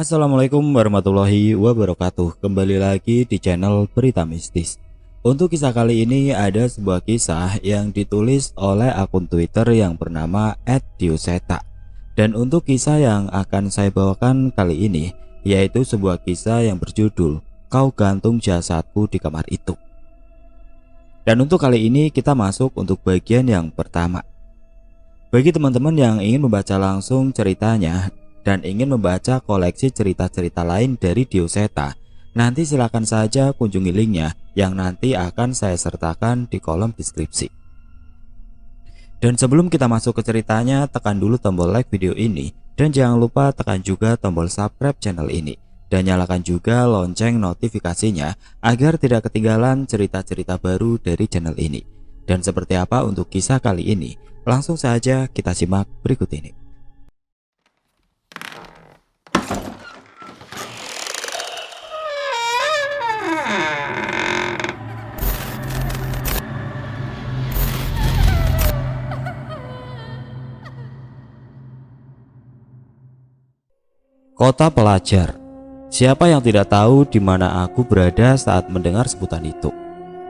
Assalamualaikum warahmatullahi wabarakatuh. Kembali lagi di channel Berita Mistis. Untuk kisah kali ini ada sebuah kisah yang ditulis oleh akun Twitter yang bernama @dioseta. Dan untuk kisah yang akan saya bawakan kali ini yaitu sebuah kisah yang berjudul Kau Gantung Jasadku di Kamar Itu. Dan untuk kali ini kita masuk untuk bagian yang pertama. Bagi teman-teman yang ingin membaca langsung ceritanya dan ingin membaca koleksi cerita-cerita lain dari Dioseta, nanti silakan saja kunjungi linknya yang nanti akan saya sertakan di kolom deskripsi. Dan sebelum kita masuk ke ceritanya, tekan dulu tombol like video ini dan jangan lupa tekan juga tombol subscribe channel ini dan nyalakan juga lonceng notifikasinya agar tidak ketinggalan cerita-cerita baru dari channel ini. Dan seperti apa untuk kisah kali ini? Langsung saja kita simak berikut ini. Kota pelajar. Siapa yang tidak tahu di mana aku berada saat mendengar sebutan itu?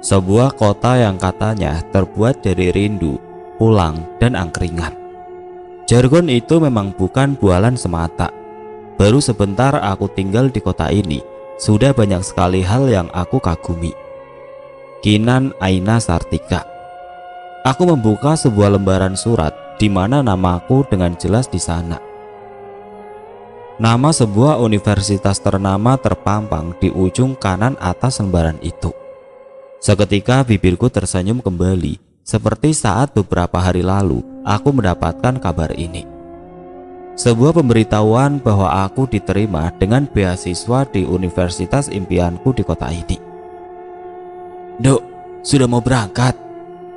Sebuah kota yang katanya terbuat dari rindu, pulang, dan angkringan. Jargon itu memang bukan bualan semata. Baru sebentar aku tinggal di kota ini, sudah banyak sekali hal yang aku kagumi. Kinan Aina Sartika. Aku membuka sebuah lembaran surat di mana namaku dengan jelas di sana. Nama sebuah universitas ternama terpampang di ujung kanan atas lembaran itu. Seketika bibirku tersenyum kembali, seperti saat beberapa hari lalu aku mendapatkan kabar ini. Sebuah pemberitahuan bahwa aku diterima dengan beasiswa di universitas impianku di kota ini. "Dok, sudah mau berangkat?"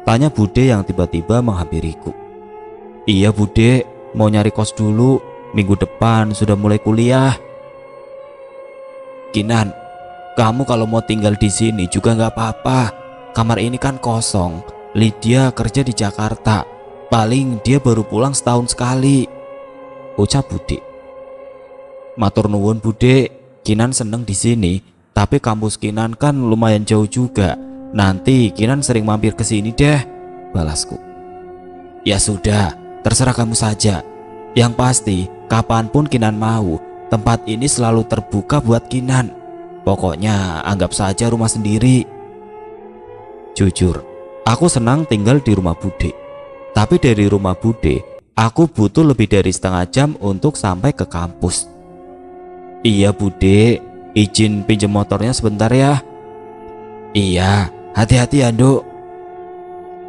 tanya Bude yang tiba-tiba menghampiriku. "Iya Bude, mau nyari kos dulu. Minggu depan sudah mulai kuliah." "Kinan, kamu kalau mau tinggal di sini juga nggak apa-apa. Kamar ini kan kosong. Lydia kerja di Jakarta. Paling dia baru pulang setahun sekali," ucap Bude. "Matur nuwun Bude, Kinan seneng di sini. Tapi kampus Kinan kan lumayan jauh juga. Nanti Kinan sering mampir ke sini deh," balasku. "Ya sudah, terserah kamu saja. Yang pasti, kapanpun Kinan mau, tempat ini selalu terbuka buat Kinan. Pokoknya anggap saja rumah sendiri." Jujur, aku senang tinggal di rumah Bude. Tapi dari rumah Bude, aku butuh lebih dari setengah jam untuk sampai ke kampus. "Iya Bude, izin pinjam motornya sebentar ya." "Iya, hati-hati ya Dok."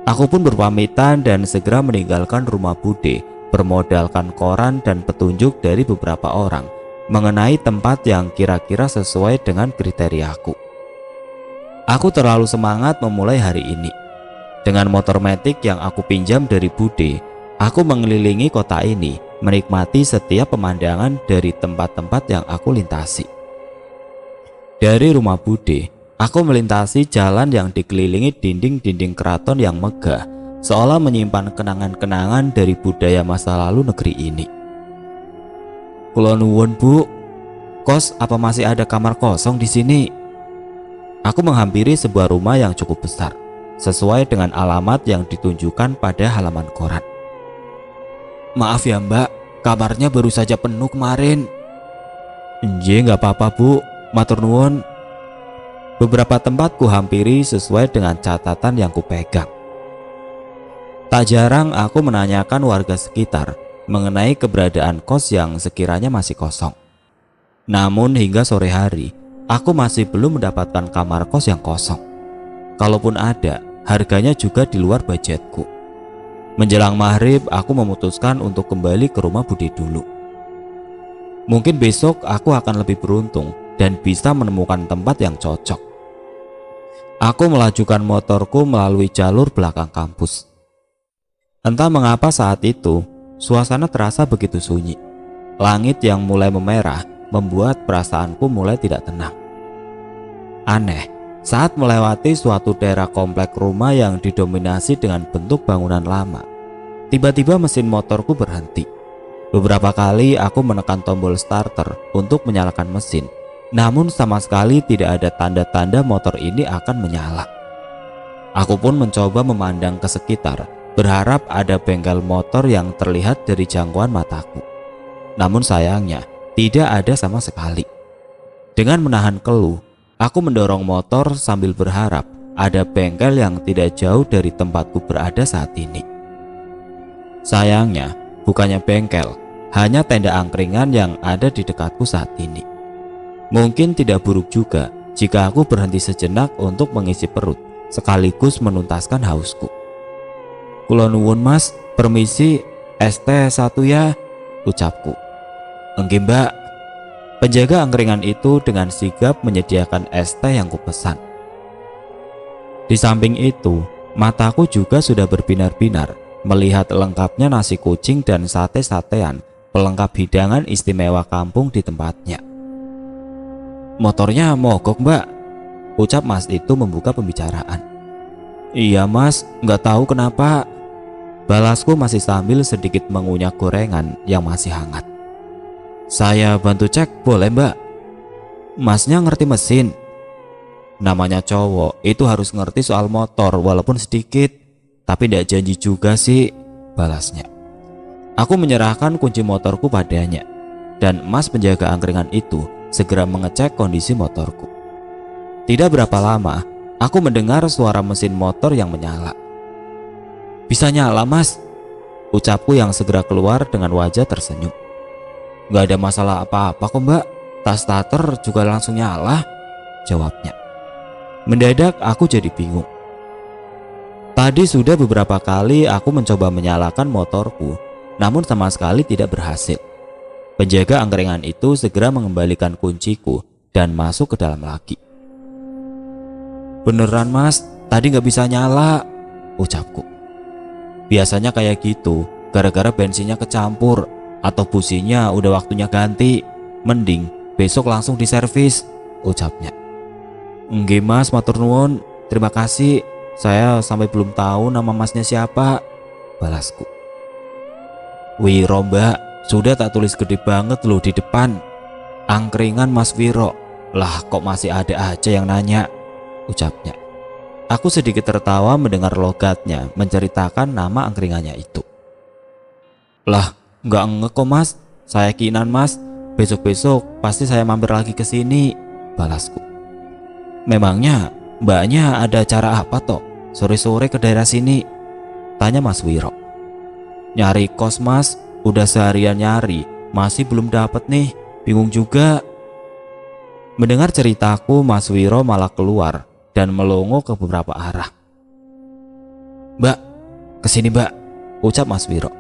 Aku pun berpamitan dan segera meninggalkan rumah Bude, bermodalkan koran dan petunjuk dari beberapa orang mengenai tempat yang kira-kira sesuai dengan kriteriaku. Aku terlalu semangat memulai hari ini. Dengan motor matic yang aku pinjam dari Bude, aku mengelilingi kota ini, menikmati setiap pemandangan dari tempat-tempat yang aku lintasi. Dari rumah Bude, aku melintasi jalan yang dikelilingi dinding-dinding keraton yang megah, seolah menyimpan kenangan-kenangan dari budaya masa lalu negeri ini. "Kula nuwun Bu, kos apa masih ada kamar kosong di sini?" Aku menghampiri sebuah rumah yang cukup besar, sesuai dengan alamat yang ditunjukkan pada halaman koran. "Maaf ya Mbak, kamarnya baru saja penuh kemarin." "Nggih, nggak apa-apa Bu, matur nuwun." Beberapa tempat ku hampiri sesuai dengan catatan yang kupegang. Tak jarang aku menanyakan warga sekitar mengenai keberadaan kos yang sekiranya masih kosong. Namun hingga sore hari, aku masih belum mendapatkan kamar kos yang kosong. Kalaupun ada, harganya juga di luar budgetku. Menjelang maghrib, aku memutuskan untuk kembali ke rumah Bude dulu. Mungkin besok aku akan lebih beruntung dan bisa menemukan tempat yang cocok. Aku melajukan motorku melalui jalur belakang kampus. Entah mengapa saat itu, suasana terasa begitu sunyi. Langit yang mulai memerah membuat perasaanku mulai tidak tenang. Aneh, saat melewati suatu daerah komplek rumah yang didominasi dengan bentuk bangunan lama, tiba-tiba mesin motorku berhenti. Beberapa kali aku menekan tombol starter untuk menyalakan mesin, namun sama sekali tidak ada tanda-tanda motor ini akan menyala. Aku pun mencoba memandang ke sekitar, berharap ada bengkel motor yang terlihat dari jangkauan mataku. Namun sayangnya, tidak ada sama sekali. Dengan menahan keluh, aku mendorong motor sambil berharap ada bengkel yang tidak jauh dari tempatku berada saat ini. Sayangnya, bukannya bengkel, hanya tenda angkringan yang ada di dekatku saat ini. Mungkin tidak buruk juga jika aku berhenti sejenak untuk mengisi perut, sekaligus menuntaskan hausku. "Kula nuwun mas, permisi, es teh satu ya," ucapku. "Enggih mbak." Penjaga angkringan itu dengan sigap menyediakan es teh yang kupesan. Di samping itu, mataku juga sudah berbinar-binar melihat lengkapnya nasi kucing dan sate-satean, pelengkap hidangan istimewa kampung di tempatnya. "Motornya mogok mbak," ucap mas itu membuka pembicaraan. "Iya mas, nggak tahu kenapa," balasku masih sambil sedikit mengunyah gorengan yang masih hangat. "Saya bantu cek boleh mbak?" "Masnya ngerti mesin?" "Namanya cowok itu harus ngerti soal motor walaupun sedikit, tapi tidak janji juga sih," balasnya. Aku menyerahkan kunci motorku padanya, dan mas penjaga angkringan itu segera mengecek kondisi motorku. Tidak berapa lama, aku mendengar suara mesin motor yang menyala. "Bisa nyala mas," ucapku yang segera keluar dengan wajah tersenyum. "Gak ada masalah apa-apa kok mbak, tas starter juga langsung nyala," jawabnya. Mendadak aku jadi bingung. Tadi sudah beberapa kali aku mencoba menyalakan motorku, namun sama sekali tidak berhasil. Penjaga angkringan itu segera mengembalikan kunciku dan masuk ke dalam lagi. "Beneran mas, tadi gak bisa nyala," ucapku. "Biasanya kayak gitu, gara-gara bensinnya kecampur atau businya udah waktunya ganti. Mending besok langsung diservis," ucapnya. "Nggih mas, matur nuwun, terima kasih. Saya sampai belum tahu nama masnya siapa," balasku. "Wiro mbak, sudah tak tulis gede banget loh di depan. Angkringan Mas Wiro. Lah kok masih ada aja yang nanya," ucapnya. Aku sedikit tertawa mendengar logatnya menceritakan nama angkringannya itu. "Lah nggak ngek kok mas, saya kinan mas. Besok-besok pasti saya mampir lagi ke sini," balasku. "Memangnya mbaknya ada acara apa toh sore-sore ke daerah sini?" tanya Mas Wiro. "Nyari kos mas, udah seharian nyari, masih belum dapet nih, bingung juga." Mendengar ceritaku, Mas Wiro malah keluar dan melongo ke beberapa arah. "Mbak, kesini mbak," ucap Mas Wiro.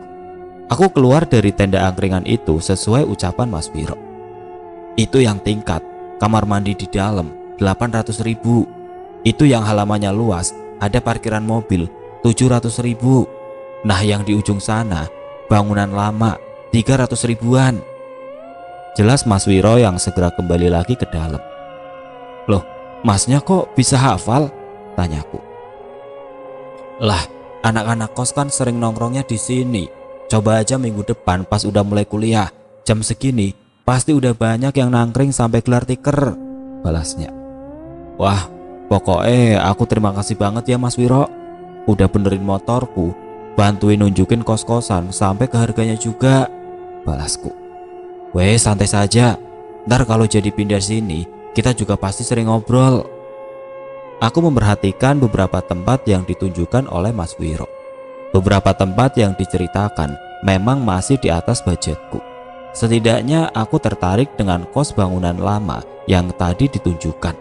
Aku keluar dari tenda angkringan itu sesuai ucapan Mas Wiro. Itu yang tingkat, kamar mandi di dalam, 800.000. Itu yang halamannya luas, ada parkiran mobil, 700.000. Nah yang di ujung sana, bangunan lama, 300.000-an. Jelas Mas Wiro yang segera kembali lagi ke dalam. "Loh, masnya kok bisa hafal?" tanyaku. "Lah, anak-anak kos kan sering nongkrongnya di sini. Coba aja minggu depan pas udah mulai kuliah, jam segini pasti udah banyak yang nangkring sampai gelar tikar," balasnya. "Wah, pokoknya aku terima kasih banget ya Mas Wiro. Udah benerin motorku, bantuin nunjukin kos-kosan sampai ke harganya juga," balasku. "Weh, santai saja. Ntar kalau jadi pindah sini, kita juga pasti sering ngobrol." Aku memperhatikan beberapa tempat yang ditunjukkan oleh Mas Wiro. Beberapa tempat yang diceritakan memang masih di atas budgetku. Setidaknya aku tertarik dengan kos bangunan lama yang tadi ditunjukkan.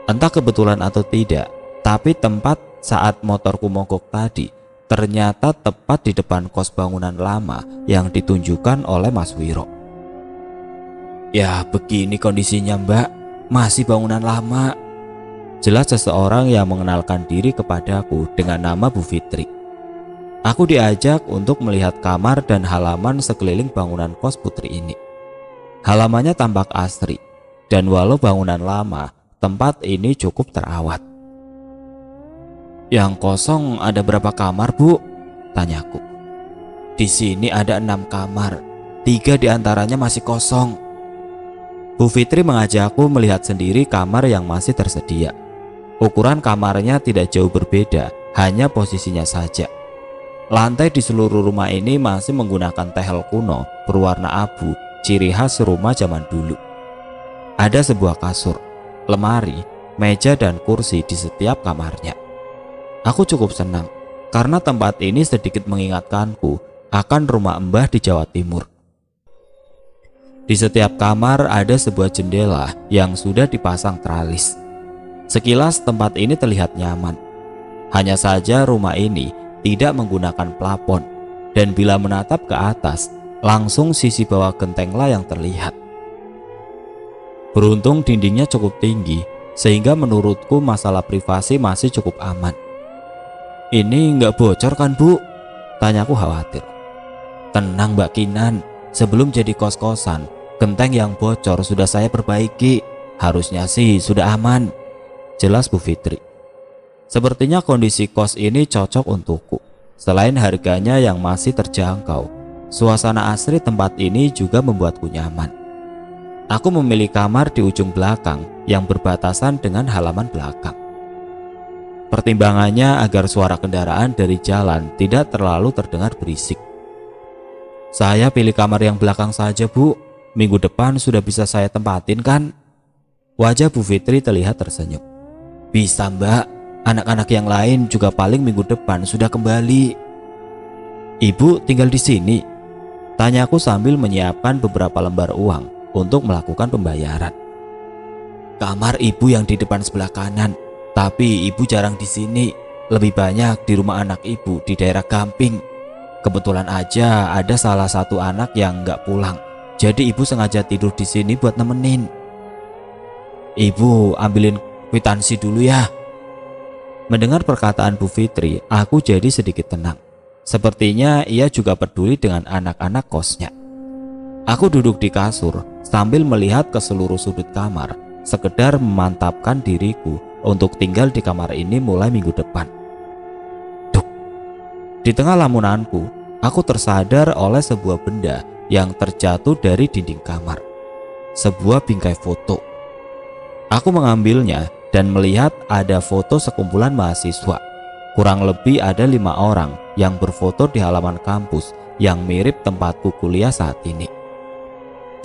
Entah kebetulan atau tidak, tapi tempat saat motorku mogok tadi ternyata tepat di depan kos bangunan lama yang ditunjukkan oleh Mas Wiro. "Ya begini kondisinya mbak, masih bangunan lama," jelas seseorang yang mengenalkan diri kepadaku dengan nama Bu Fitri. Aku diajak untuk melihat kamar dan halaman sekeliling bangunan kos putri ini. Halamannya tampak asri, dan walau bangunan lama, tempat ini cukup terawat. "Yang kosong ada berapa kamar bu?" tanyaku. Di sini ada 6 kamar, 3 diantaranya masih kosong. Bu Fitri mengajakku melihat sendiri kamar yang masih tersedia. Ukuran kamarnya tidak jauh berbeda, hanya posisinya saja. Lantai di seluruh rumah ini masih menggunakan tehel kuno berwarna abu, ciri khas rumah zaman dulu. Ada sebuah kasur, lemari, meja dan kursi di setiap kamarnya. Aku cukup senang karena tempat ini sedikit mengingatkanku akan rumah Mbah di Jawa Timur. Di setiap kamar ada sebuah jendela yang sudah dipasang tralis. Sekilas tempat ini terlihat nyaman. Hanya saja rumah ini tidak menggunakan plafon, dan bila menatap ke atas, langsung sisi bawah gentenglah yang terlihat. Beruntung dindingnya cukup tinggi, sehingga menurutku masalah privasi masih cukup aman. Ini nggak bocor kan, Bu? Tanyaku khawatir. Tenang Mbak Kinan, sebelum jadi kos-kosan, genteng yang bocor sudah saya perbaiki. Harusnya sih sudah aman, jelas Bu Fitri. Sepertinya kondisi kos ini cocok untukku. Selain harganya yang masih terjangkau, suasana asri tempat ini juga membuatku nyaman. Aku memilih kamar di ujung belakang yang berbatasan dengan halaman belakang. Pertimbangannya agar suara kendaraan dari jalan tidak terlalu terdengar berisik. Saya pilih kamar yang belakang saja, Bu. Minggu depan sudah bisa saya tempatin kan? Wajah Bu Fitri terlihat tersenyum. Bisa Mbak. Anak-anak yang lain juga paling minggu depan sudah kembali. Ibu tinggal di sini? Tanyaku sambil menyiapkan beberapa lembar uang untuk melakukan pembayaran. Kamar ibu yang di depan sebelah kanan, tapi ibu jarang di sini. Lebih banyak di rumah anak ibu di daerah Gamping. Kebetulan aja ada salah satu anak yang nggak pulang, jadi ibu sengaja tidur di sini buat nemenin. Ibu ambilin kwitansi dulu ya. Mendengar perkataan Bu Fitri, aku jadi sedikit tenang. Sepertinya ia juga peduli dengan anak-anak kosnya. Aku duduk di kasur sambil melihat ke seluruh sudut kamar, sekedar memantapkan diriku untuk tinggal di kamar ini mulai minggu depan. Duk. Di tengah lamunanku, aku tersadar oleh sebuah benda yang terjatuh dari dinding kamar. Sebuah bingkai foto. Aku mengambilnya dan melihat ada foto sekumpulan mahasiswa. Kurang lebih ada 5 orang yang berfoto di halaman kampus yang mirip tempatku kuliah saat ini.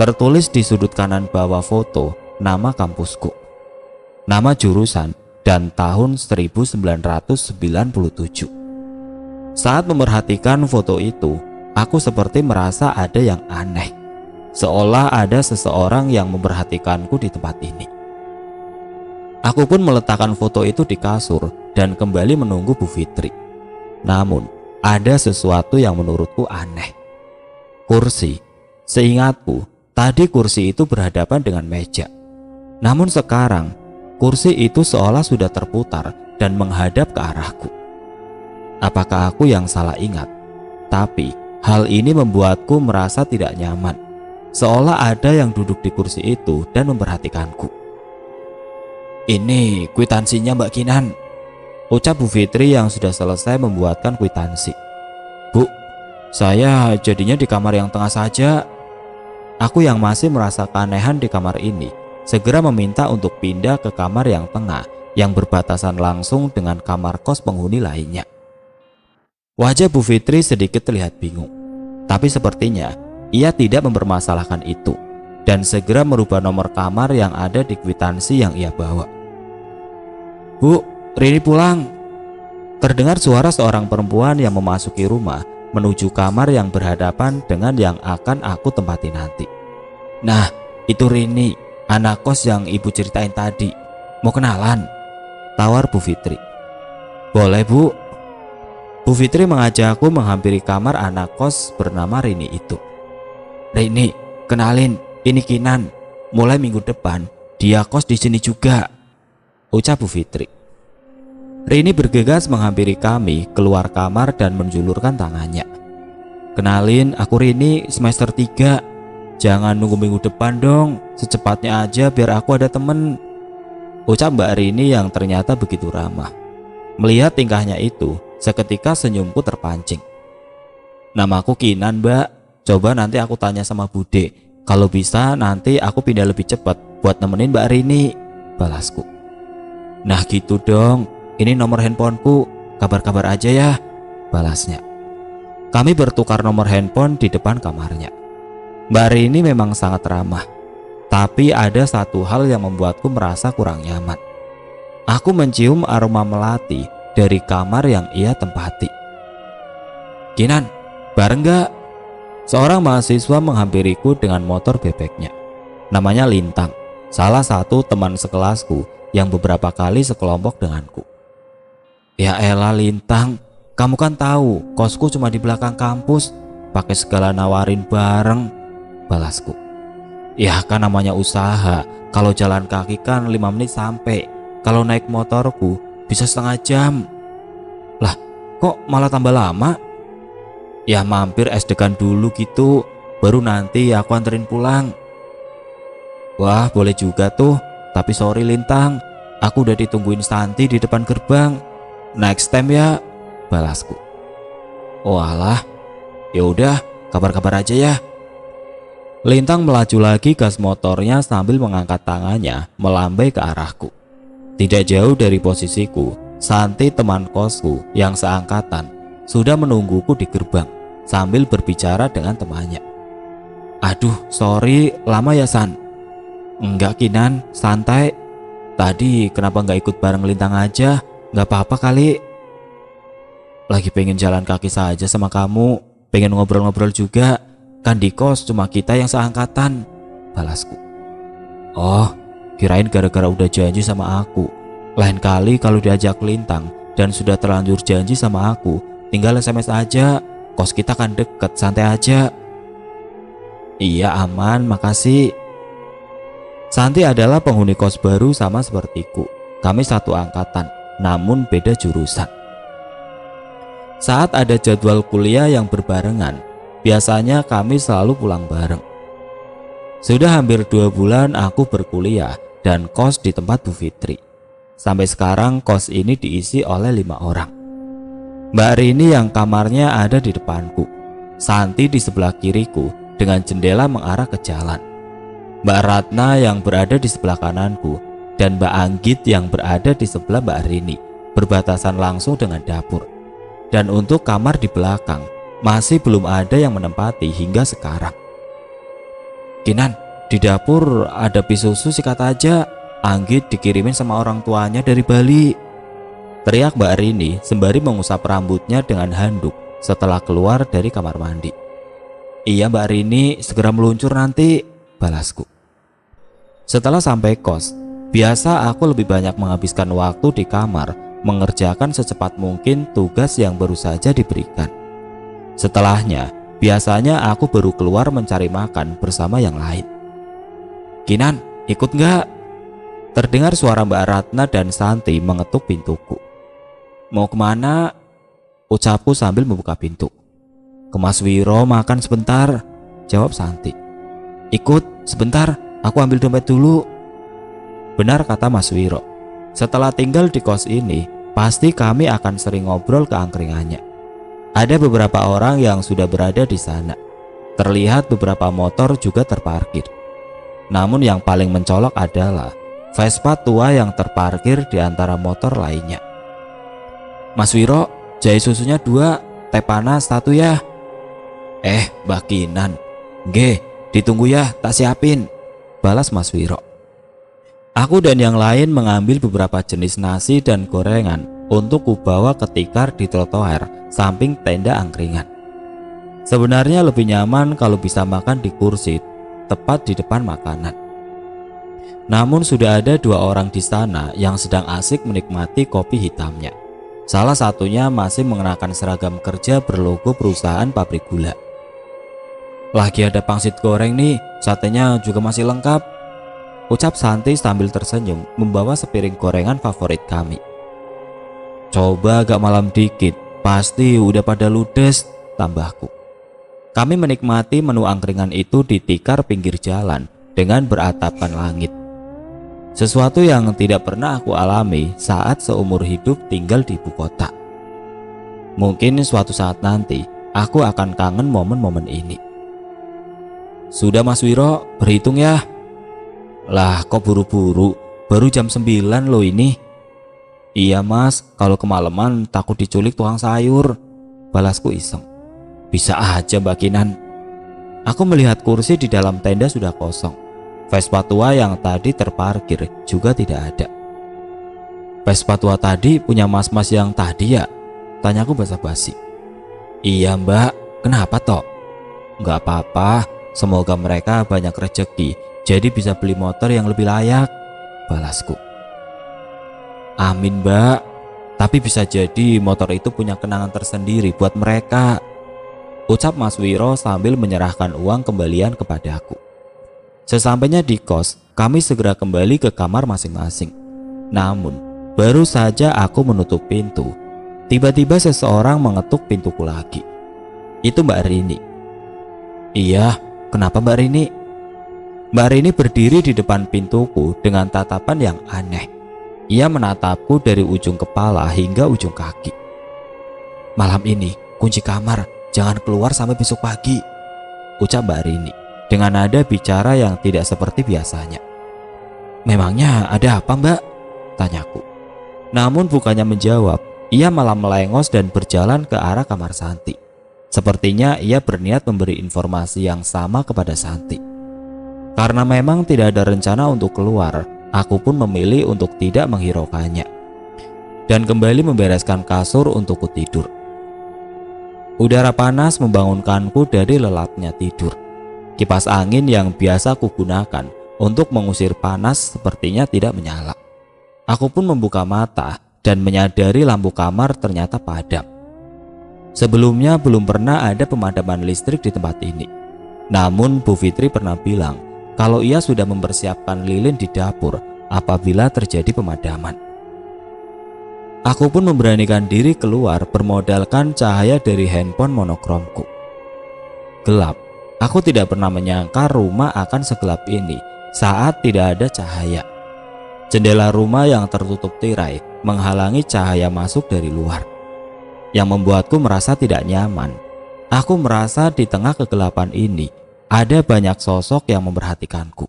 Tertulis di sudut kanan bawah foto nama kampusku, nama jurusan, dan tahun 1997. Saat memerhatikan foto itu, aku seperti merasa ada yang aneh, seolah ada seseorang yang memperhatikanku di tempat ini. Aku pun meletakkan foto itu di kasur dan kembali menunggu Bu Fitri. Namun, ada sesuatu yang menurutku aneh. Kursi. Seingatku, tadi kursi itu berhadapan dengan meja. Namun sekarang, kursi itu seolah sudah terputar dan menghadap ke arahku. Apakah aku yang salah ingat? Tapi, hal ini membuatku merasa tidak nyaman. Seolah ada yang duduk di kursi itu dan memperhatikanku. Ini kwitansinya Mbak Kinan, ucap Bu Fitri yang sudah selesai membuatkan kwitansi. Bu, saya jadinya di kamar yang tengah saja. Aku yang masih merasa keanehan di kamar ini segera meminta untuk pindah ke kamar yang tengah yang berbatasan langsung dengan kamar kos penghuni lainnya. Wajah Bu Fitri sedikit terlihat bingung, tapi sepertinya ia tidak mempermasalahkan itu dan segera merubah nomor kamar yang ada di kwitansi yang ia bawa. Bu, Rini pulang. Terdengar suara seorang perempuan yang memasuki rumah menuju kamar yang berhadapan dengan yang akan aku tempati nanti. Nah, itu Rini, anak kos yang ibu ceritain tadi. Mau kenalan? Tawar Bu Fitri. Boleh Bu. Bu Fitri mengajakku menghampiri kamar anak kos bernama Rini itu. Rini, kenalin, ini Kinan. Mulai minggu depan dia kos di sini juga, ucap Bu Fitri. Rini bergegas menghampiri kami keluar kamar dan menjulurkan tangannya. Kenalin, aku Rini, semester 3. Jangan nunggu minggu depan dong, secepatnya aja biar aku ada temen, ucap Mbak Rini yang ternyata begitu ramah. Melihat tingkahnya itu, seketika senyumku terpancing. Namaku Kinan, Mbak. Coba nanti aku tanya sama Bude. Kalau bisa nanti aku pindah lebih cepat buat nemenin Mbak Rini, balasku. Nah gitu dong, ini nomor handphoneku, kabar-kabar aja ya, balasnya. Kami bertukar nomor handphone di depan kamarnya. Mbak Rini memang sangat ramah, tapi ada satu hal yang membuatku merasa kurang nyaman. Aku mencium aroma melati dari kamar yang ia tempati. Kinan, bareng gak? Seorang mahasiswa menghampiriku dengan motor bebeknya. Namanya Lintang, salah satu teman sekelasku yang beberapa kali sekelompok denganku. Ya elah Lintang, kamu kan tahu kosku cuma di belakang kampus, pakai segala nawarin bareng, balasku. Ya kan namanya usaha, kalau jalan kaki kan 5 menit sampai, kalau naik motorku bisa setengah jam. Lah kok malah tambah lama? Ya mampir es-degan dulu gitu, baru nanti aku anterin pulang. Wah boleh juga tuh, tapi sorry Lintang, aku udah ditungguin Santi di depan gerbang. Next time ya, balasku. Walah, ya udah, kabar-kabar aja ya. Lintang melaju lagi gas motornya sambil mengangkat tangannya melambai ke arahku. Tidak jauh dari posisiku, Santi teman kosku yang seangkatan sudah menungguku di gerbang sambil berbicara dengan temannya. Aduh sorry lama ya San. Enggak Kinan, santai. Tadi kenapa nggak ikut bareng Lintang aja? Nggak apa-apa kali. Lagi pengen jalan kaki saja sama kamu, pengen ngobrol-ngobrol juga. Kan di kos cuma kita yang seangkatan, balasku. Oh, kirain gara-gara udah janji sama aku. Lain kali kalau diajak Lintang dan sudah terlanjur janji sama aku, tinggal SMS aja. Kos kita kan deket, santai aja. Iya aman, makasih. Santi adalah penghuni kos baru sama sepertiku. Kami satu angkatan, namun beda jurusan. Saat ada jadwal kuliah yang berbarengan, biasanya kami selalu pulang bareng. Sudah hampir 2 bulan aku berkuliah dan kos di tempat Bu Fitri. Sampai sekarang kos ini diisi oleh 5 orang. Mbak Rini yang kamarnya ada di depanku, Santi di sebelah kiriku dengan jendela mengarah ke jalan, Mbak Ratna yang berada di sebelah kananku, dan Mbak Anggit yang berada di sebelah Mbak Rini, berbatasan langsung dengan dapur. Dan untuk kamar di belakang, masih belum ada yang menempati hingga sekarang. Kinan, di dapur ada pis susu sikat aja, Anggit dikirimin sama orang tuanya dari Bali, teriak Mbak Rini sembari mengusap rambutnya dengan handuk setelah keluar dari kamar mandi. Iya Mbak Rini, segera meluncur nanti, balasku. Setelah sampai kos, biasa aku lebih banyak menghabiskan waktu di kamar mengerjakan secepat mungkin tugas yang baru saja diberikan. Setelahnya, biasanya aku baru keluar mencari makan bersama yang lain. Kinan, ikut nggak? Terdengar suara Mbak Ratna dan Santi mengetuk pintuku. Mau kemana? Ucapku sambil membuka pintu. Ke Mas Wiro makan sebentar, jawab Santi. Ikut sebentar, aku ambil dompet dulu. Benar kata Mas Wiro. Setelah tinggal di kos ini, pasti kami akan sering ngobrol ke angkringannya. Ada beberapa orang yang sudah berada di sana. Terlihat beberapa motor juga terparkir. Namun yang paling mencolok adalah Vespa tua yang terparkir di antara motor lainnya. Mas Wiro, jahe susunya 2, teh panas 1 ya. Mbak Kinan, Nggih, ditunggu ya, tak siapin, balas Mas Wiro. Aku dan yang lain mengambil beberapa jenis nasi dan gorengan untuk kubawa ke tikar di trotoar samping tenda angkringan. Sebenarnya lebih nyaman kalau bisa makan di kursi tepat di depan makanan. Namun sudah ada 2 orang di sana yang sedang asik menikmati kopi hitamnya. Salah satunya masih mengenakan seragam kerja berlogo perusahaan pabrik gula. Lagi ada pangsit goreng nih, satenya juga masih lengkap, ucap Santi sambil tersenyum membawa sepiring gorengan favorit kami. Coba agak malam dikit, pasti udah pada ludes, tambahku. Kami menikmati menu angkringan itu di tikar pinggir jalan dengan beratapkan langit. Sesuatu yang tidak pernah aku alami saat seumur hidup tinggal di ibu kota. Mungkin suatu saat nanti Aku akan kangen momen-momen ini. Sudah Mas Wiro, berhitung ya. Lah kok buru-buru, baru jam 9 loh ini. Iya Mas, kalau kemalaman takut diculik tukang sayur, balasku iseng. Bisa aja Mbak Kinan. Aku melihat kursi di dalam tenda sudah kosong. Vespa tua yang tadi terparkir juga tidak ada. Vespa tua tadi punya mas-mas yang tadi ya? Tanyaku basa-basi. Iya Mbak, kenapa toh? Nggak apa-apa, semoga mereka banyak rezeki, jadi bisa beli motor yang lebih layak, balasku. Amin Mbak, tapi bisa jadi motor itu punya kenangan tersendiri buat mereka, ucap Mas Wiro sambil menyerahkan uang kembalian kepadaku. Sesampainya di kos, kami segera kembali ke kamar masing-masing. Namun, baru saja aku menutup pintu, tiba-tiba seseorang mengetuk pintuku lagi. Itu Mbak Rini. Iya, kenapa Mbak Rini? Mbak Rini berdiri di depan pintuku dengan tatapan yang aneh. Ia menatapku dari ujung kepala hingga ujung kaki. Malam ini, kunci kamar, jangan keluar sampai besok pagi, ucap Mbak Rini dengan nada bicara yang tidak seperti biasanya. Memangnya ada apa Mbak? Tanyaku. Namun bukannya menjawab, ia malah melengos dan berjalan ke arah kamar Santi. Sepertinya ia berniat memberi informasi yang sama kepada Santi. Karena memang tidak ada rencana untuk keluar, aku pun memilih untuk tidak menghiraukannya dan kembali membereskan kasur untukku tidur. Udara panas membangunkanku dari lelapnya tidur. Kipas angin yang biasa kugunakan untuk mengusir panas sepertinya tidak menyala. Aku pun membuka mata dan menyadari lampu kamar ternyata padam. Sebelumnya belum pernah ada pemadaman listrik di tempat ini. Namun Bu Fitri pernah bilang kalau ia sudah mempersiapkan lilin di dapur apabila terjadi pemadaman. Aku pun memberanikan diri keluar bermodalkan cahaya dari handphone monokromku. Gelap. Aku tidak pernah menyangka rumah akan segelap ini saat tidak ada cahaya. Jendela rumah yang tertutup tirai menghalangi cahaya masuk dari luar, yang membuatku merasa tidak nyaman. Aku merasa di tengah kegelapan ini ada banyak sosok yang memperhatikanku.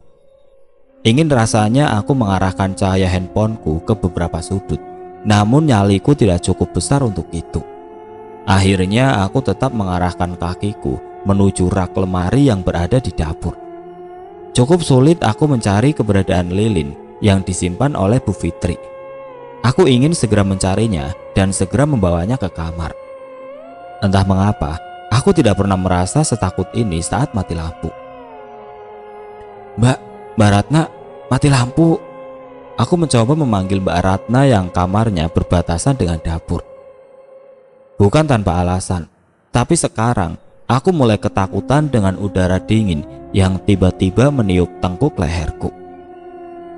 Ingin rasanya aku mengarahkan cahaya handphoneku ke beberapa sudut, namun nyaliku tidak cukup besar untuk itu. Akhirnya aku tetap mengarahkan kakiku menuju rak lemari yang berada di dapur. Cukup sulit aku mencari keberadaan lilin yang disimpan oleh Bu Fitri. Aku ingin segera mencarinya dan segera membawanya ke kamar. Entah mengapa, aku tidak pernah merasa setakut ini saat mati lampu. Mbak Ratna, mati lampu. Aku mencoba memanggil Mbak Ratna yang kamarnya berbatasan dengan dapur. Bukan tanpa alasan, tapi sekarang aku mulai ketakutan dengan udara dingin yang tiba-tiba meniup tengkuk leherku.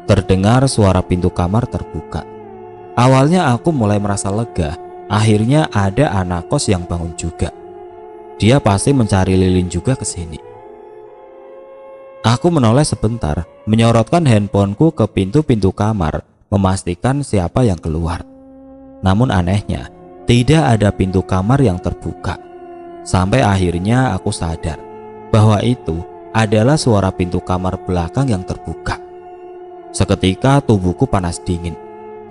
Terdengar suara pintu kamar terbuka. Awalnya aku mulai merasa lega. Akhirnya ada anak kos yang bangun juga. Dia pasti mencari lilin juga ke sini. Aku menoleh sebentar, menyorotkan handphoneku ke pintu-pintu kamar, memastikan siapa yang keluar. Namun anehnya, tidak ada pintu kamar yang terbuka. Sampai akhirnya aku sadar bahwa itu adalah suara pintu kamar belakang yang terbuka. Seketika tubuhku panas dingin.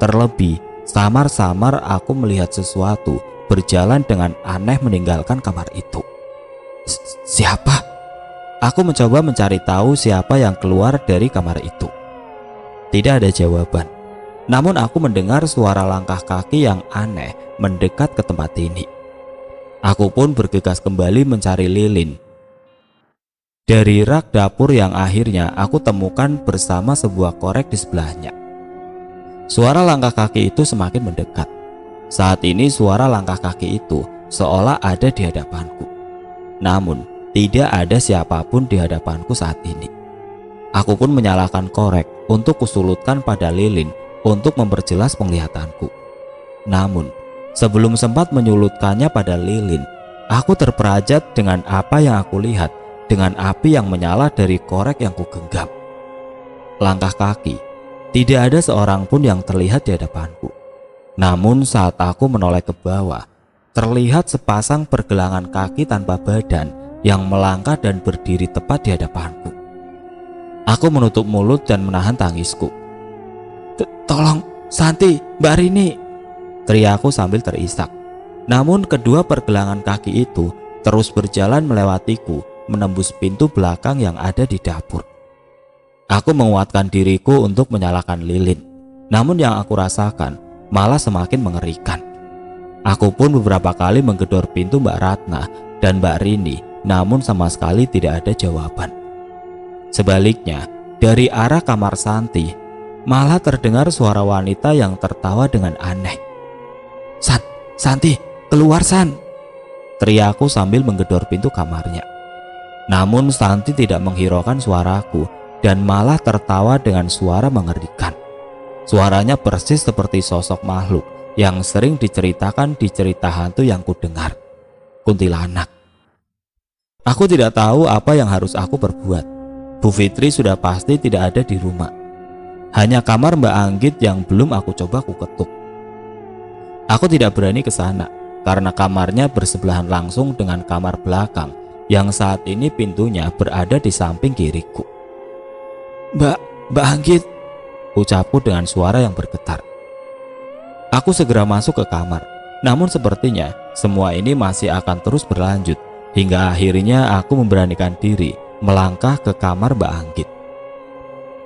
Terlebih, samar-samar aku melihat sesuatu berjalan dengan aneh meninggalkan kamar itu. Siapa? Aku mencoba mencari tahu siapa yang keluar dari kamar itu. Tidak ada jawaban. Namun aku mendengar suara langkah kaki yang aneh mendekat ke tempat ini. Aku pun bergegas kembali mencari lilin dari rak dapur yang akhirnya aku temukan bersama sebuah korek di sebelahnya. Suara langkah kaki itu semakin mendekat. Saat ini suara langkah kaki itu seolah ada di hadapanku. Namun tidak ada siapapun di hadapanku saat ini. Aku pun menyalakan korek untuk kusulutkan pada lilin untuk memperjelas penglihatanku. Namun sebelum sempat menyulutkannya pada lilin, aku terperajat dengan apa yang aku lihat, dengan api yang menyala dari korek yang kugenggam. Langkah kaki, tidak ada seorang pun yang terlihat di hadapanku. Namun saat aku menoleh ke bawah, terlihat sepasang pergelangan kaki tanpa badan yang melangkah dan berdiri tepat di hadapanku. Aku menutup mulut dan menahan tangisku. "Tolong, Santi, Mbak Rini!" teriakku sambil terisak. Namun kedua pergelangan kaki itu terus berjalan melewatiku, menembus pintu belakang yang ada di dapur. Aku menguatkan diriku untuk menyalakan lilin, namun yang aku rasakan malah semakin mengerikan. Aku pun beberapa kali menggedor pintu Mbak Ratna dan Mbak Rini, namun sama sekali tidak ada jawaban. Sebaliknya, dari arah kamar Santi, malah terdengar suara wanita yang tertawa dengan aneh. Santi, keluar San!" teriakku sambil menggedor pintu kamarnya. Namun Santi tidak menghiraukan suaraku dan malah tertawa dengan suara mengerikan. Suaranya persis seperti sosok makhluk yang sering diceritakan di cerita hantu yang kudengar, kuntilanak. Aku tidak tahu apa yang harus aku perbuat. Bu Fitri sudah pasti tidak ada di rumah. Hanya kamar Mbak Anggit yang belum aku coba ketuk. Aku tidak berani ke sana karena kamarnya bersebelahan langsung dengan kamar belakang yang saat ini pintunya berada di samping kiriku. Mbak Anggit," ucapku dengan suara yang bergetar. Aku segera masuk ke kamar, namun sepertinya semua ini masih akan terus berlanjut hingga akhirnya aku memberanikan diri melangkah ke kamar Mbak Anggit.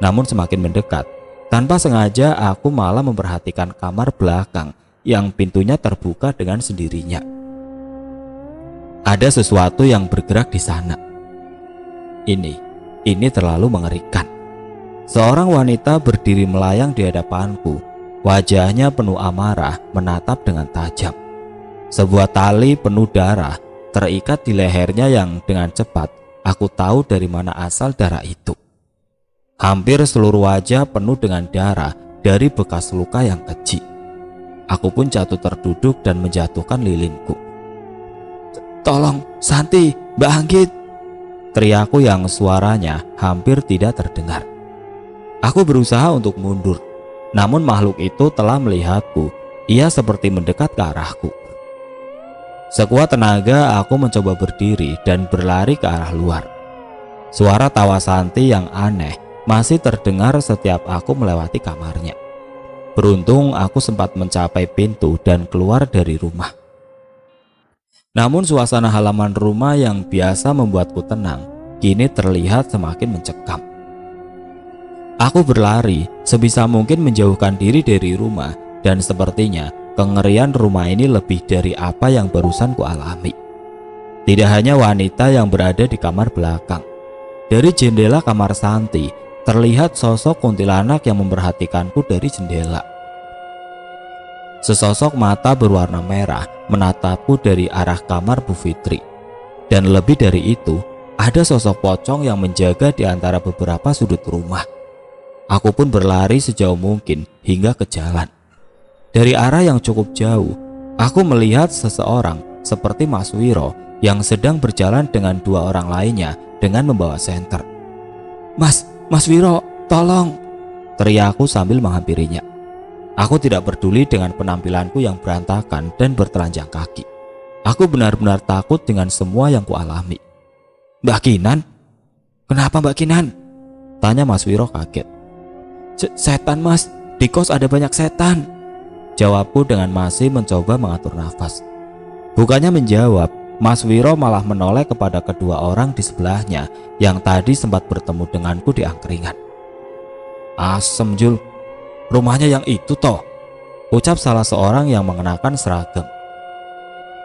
Namun semakin mendekat, tanpa sengaja aku malah memperhatikan kamar belakang yang pintunya terbuka dengan sendirinya. Ada sesuatu yang bergerak di sana. Ini terlalu mengerikan. Seorang wanita berdiri melayang di hadapanku. Wajahnya penuh amarah, menatap dengan tajam. Sebuah tali penuh darah terikat di lehernya yang dengan cepat aku tahu dari mana asal darah itu. Hampir seluruh wajah penuh dengan darah dari bekas luka yang keji. Aku pun jatuh terduduk dan menjatuhkan lilinku. "Tolong, Santi, Mbak Anggit!" teriakku yang suaranya hampir tidak terdengar. Aku berusaha untuk mundur, namun makhluk itu telah melihatku. Ia seperti mendekat ke arahku. Sekuat tenaga aku mencoba berdiri dan berlari ke arah luar. Suara tawa Santi yang aneh masih terdengar setiap aku melewati kamarnya. Beruntung aku sempat mencapai pintu dan keluar dari rumah. Namun suasana halaman rumah yang biasa membuatku tenang kini terlihat semakin mencekam. Aku berlari sebisa mungkin menjauhkan diri dari rumah dan sepertinya kengerian rumah ini lebih dari apa yang barusan kualami. Tidak hanya wanita yang berada di kamar belakang. Dari jendela kamar Santi terlihat sosok kuntilanak yang memperhatikanku dari jendela. Sesosok mata berwarna merah menatapku dari arah kamar Bu Fitri. Dan lebih dari itu, ada sosok pocong yang menjaga di antara beberapa sudut rumah. Aku pun berlari sejauh mungkin hingga ke jalan. Dari arah yang cukup jauh, aku melihat seseorang seperti Mas Wiro yang sedang berjalan dengan dua orang lainnya dengan membawa senter. Mas Wiro, tolong!" teriakku sambil menghampirinya. Aku tidak peduli dengan penampilanku yang berantakan dan bertelanjang kaki. Aku benar-benar takut dengan semua yang kualami. "Mbak Kinan? Kenapa Mbak Kinan?" tanya Mas Wiro kaget. Setan Mas, di kos ada banyak setan," jawabku dengan masih mencoba mengatur nafas. Bukannya menjawab, Mas Wiro malah menoleh kepada kedua orang di sebelahnya yang tadi sempat bertemu denganku di angkringan. "Asem Jul, rumahnya yang itu toh," ucap salah seorang yang mengenakan seragam.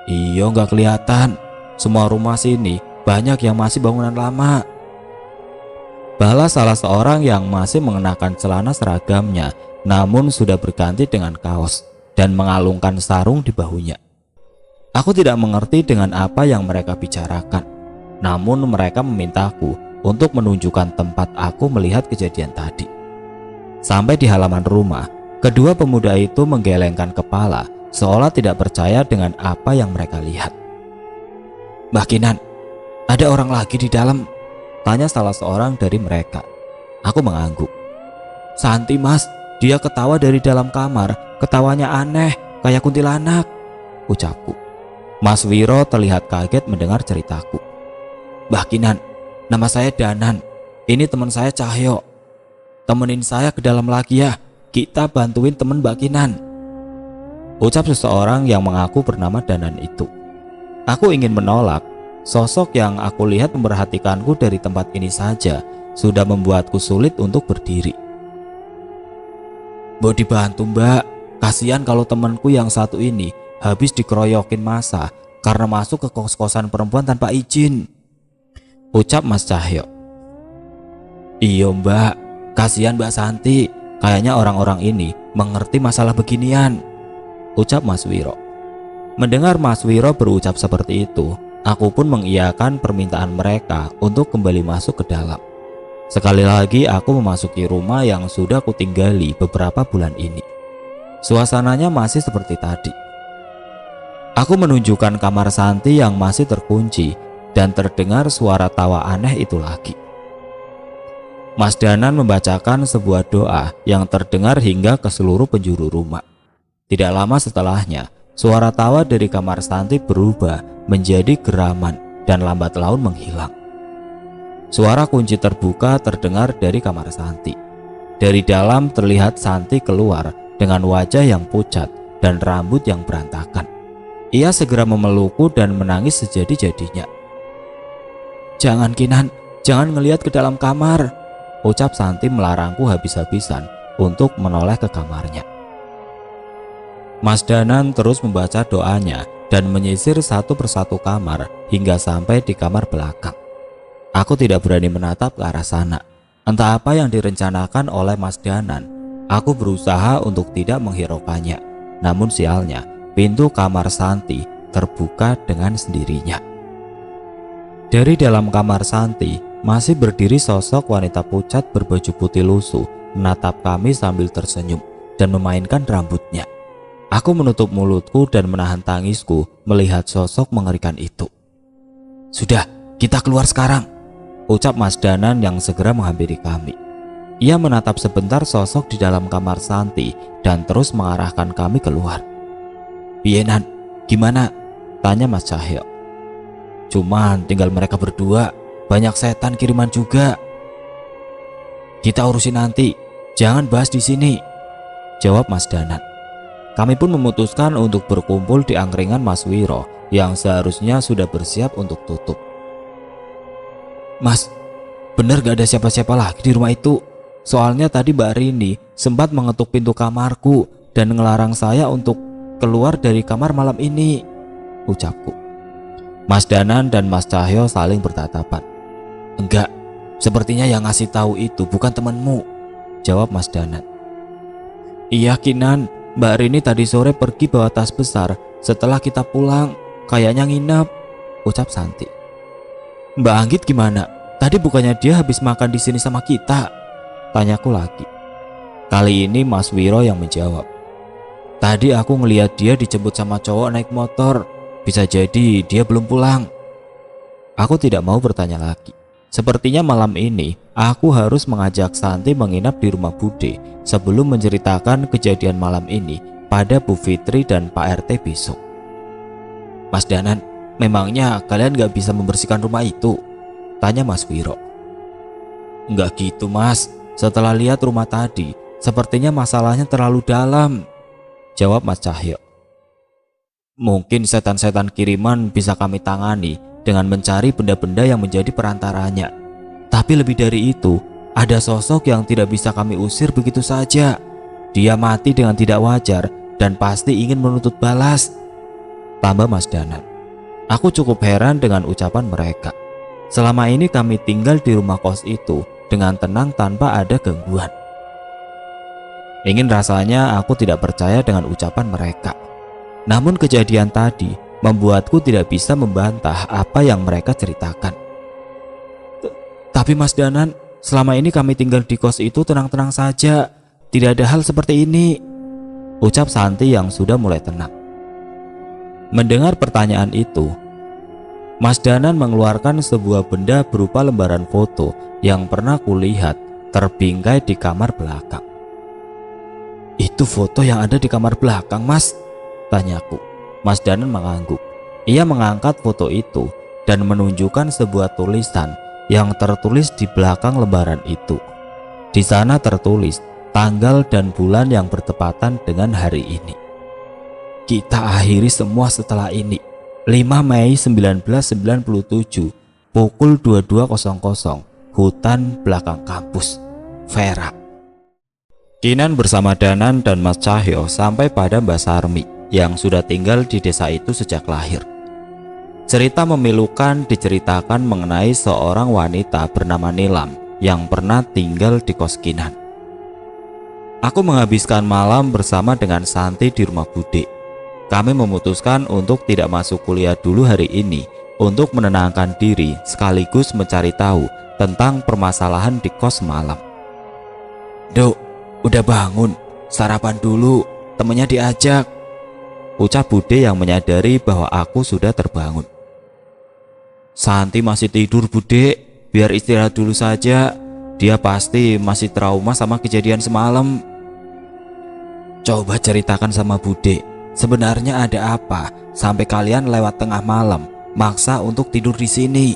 "Iya nggak kelihatan, semua rumah sini banyak yang masih bangunan lama," balas salah seorang yang masih mengenakan celana seragamnya namun sudah berganti dengan kaos dan mengalungkan sarung di bahunya. Aku tidak mengerti dengan apa yang mereka bicarakan, namun mereka memintaku untuk menunjukkan tempat aku melihat kejadian tadi. Sampai di halaman rumah, kedua pemuda itu menggelengkan kepala seolah tidak percaya dengan apa yang mereka lihat. "Mbak Kinan, ada orang lagi di dalam?" tanya salah seorang dari mereka. Aku mengangguk. "Santi Mas, dia ketawa dari dalam kamar, ketawanya aneh kayak kuntilanak," ucapku. Mas Wiro terlihat kaget mendengar ceritaku. Mbah Kinan, nama saya Danan. Ini teman saya Cahyo. Temenin saya ke dalam lagi ya. Kita bantuin temen Mbak Kinan, ucap seseorang yang mengaku bernama Danan itu. Aku ingin menolak. Sosok yang aku lihat memperhatikanku dari tempat ini saja sudah membuatku sulit untuk berdiri. Mau dibantu mbak, kasihan kalau temanku yang satu ini habis dikeroyokin massa karena masuk ke kos-kosan perempuan tanpa izin, ucap Mas Cahyo. Iyo mbak, kasihan Mbak Santi, kayaknya orang-orang ini mengerti masalah beginian, ucap Mas Wiro. Mendengar Mas Wiro berucap seperti itu, aku pun mengiyakan permintaan mereka untuk kembali masuk ke dalam. Sekali lagi aku memasuki rumah yang sudah kutinggali beberapa bulan ini. Suasananya masih seperti tadi. Aku menunjukkan kamar Santi yang masih terkunci dan terdengar suara tawa aneh itu lagi. Mas Danan membacakan sebuah doa yang terdengar hingga ke seluruh penjuru rumah. Tidak lama setelahnya, suara tawa dari kamar Santi berubah menjadi geraman dan lambat laun menghilang. Suara kunci terbuka terdengar dari kamar Santi. Dari dalam terlihat Santi keluar dengan wajah yang pucat dan rambut yang berantakan. Ia segera memelukku dan menangis sejadi-jadinya. Jangan Kinan, jangan ngelihat ke dalam kamar, ucap Santi melarangku habis-habisan untuk menoleh ke kamarnya. Mas Danan terus membaca doanya dan menyisir satu persatu kamar hingga sampai di kamar belakang. Aku tidak berani menatap ke arah sana. Entah apa yang direncanakan oleh Mas Danan. Aku berusaha untuk tidak menghiraukannya. Namun sialnya, pintu kamar Santi terbuka dengan sendirinya. Dari dalam kamar Santi masih berdiri sosok wanita pucat berbaju putih lusuh, menatap kami sambil tersenyum dan memainkan rambutnya. Aku menutup mulutku dan menahan tangisku melihat sosok mengerikan itu. Sudah, kita keluar sekarang, ucap Mas Danan yang segera menghampiri kami. Ia menatap sebentar sosok di dalam kamar Santi dan terus mengarahkan kami keluar. Bienan, gimana? Tanya Mas Cahyo. Cuman tinggal mereka berdua, banyak setan kiriman juga. Kita urusin nanti, jangan bahas di sini, jawab Mas Danan. Kami pun memutuskan untuk berkumpul di angkringan Mas Wiro yang seharusnya sudah bersiap untuk tutup. Mas, bener gak ada siapa-siapa lagi di rumah itu? Soalnya tadi Mbak Rini sempat mengetuk pintu kamarku dan ngelarang saya untuk keluar dari kamar malam ini, ucapku. Mas Danan dan Mas Cahyo saling bertatapan. Enggak, sepertinya yang ngasih tahu itu bukan temanmu, jawab Mas Danan. Iya Kinan, Mbak Rini tadi sore pergi bawa tas besar. Setelah kita pulang, kayaknya nginep, ucap Santi. Mbak Anggit gimana? Tadi bukannya dia habis makan di sini sama kita? Tanyaku lagi. Kali ini Mas Wiro yang menjawab. Tadi aku ngelihat dia dijemput sama cowok naik motor. Bisa jadi dia belum pulang. Aku tidak mau bertanya lagi. Sepertinya malam ini aku harus mengajak Santi menginap di rumah Bude sebelum menceritakan kejadian malam ini pada Bu Fitri dan Pak RT besok. Mas Danan, memangnya kalian gak bisa membersihkan rumah itu? Tanya Mas Wiro. Enggak gitu mas, setelah lihat rumah tadi sepertinya masalahnya terlalu dalam, jawab Mas Cahyo. Mungkin setan-setan kiriman bisa kami tangani dengan mencari benda-benda yang menjadi perantaranya. Tapi lebih dari itu, ada sosok yang tidak bisa kami usir begitu saja. Dia mati dengan tidak wajar dan pasti ingin menuntut balas, tambah Mas Danan. Aku cukup heran dengan ucapan mereka. Selama ini kami tinggal di rumah kos itu dengan tenang tanpa ada gangguan. Ingin rasanya aku tidak percaya dengan ucapan mereka. Namun kejadian tadi membuatku tidak bisa membantah apa yang mereka ceritakan. Tapi Mas Danan, selama ini kami tinggal di kos itu tenang-tenang saja. Tidak ada hal seperti ini, ucap Santi yang sudah mulai tenang. Mendengar pertanyaan itu, Mas Danan mengeluarkan sebuah benda berupa lembaran foto yang pernah kulihat terbingkai di kamar belakang. Itu foto yang ada di kamar belakang mas? Tanyaku. Mas Danan mengangguk. Ia mengangkat foto itu dan menunjukkan sebuah tulisan yang tertulis di belakang lembaran itu. Di sana tertulis tanggal dan bulan yang bertepatan dengan hari ini. Kita akhiri semua setelah ini. 5 Mei 1997 pukul 22.00, hutan belakang kampus. Vera. Kinan bersama Danan dan Mas Cahyo sampai pada Mbak Sarmi yang sudah tinggal di desa itu sejak lahir. Cerita memilukan diceritakan mengenai seorang wanita bernama Nilam yang pernah tinggal di kos Kinan. Aku menghabiskan malam bersama dengan Santi di rumah Bude. Kami memutuskan untuk tidak masuk kuliah dulu hari ini untuk menenangkan diri sekaligus mencari tahu tentang permasalahan di kos malam. Dok, udah bangun, sarapan dulu, temennya diajak, ucap Bude yang menyadari bahwa aku sudah terbangun. Santi masih tidur Bude, biar istirahat dulu saja, dia pasti masih trauma sama kejadian semalam. Coba ceritakan sama Bude, sebenarnya ada apa sampai kalian lewat tengah malam maksa untuk tidur di sini?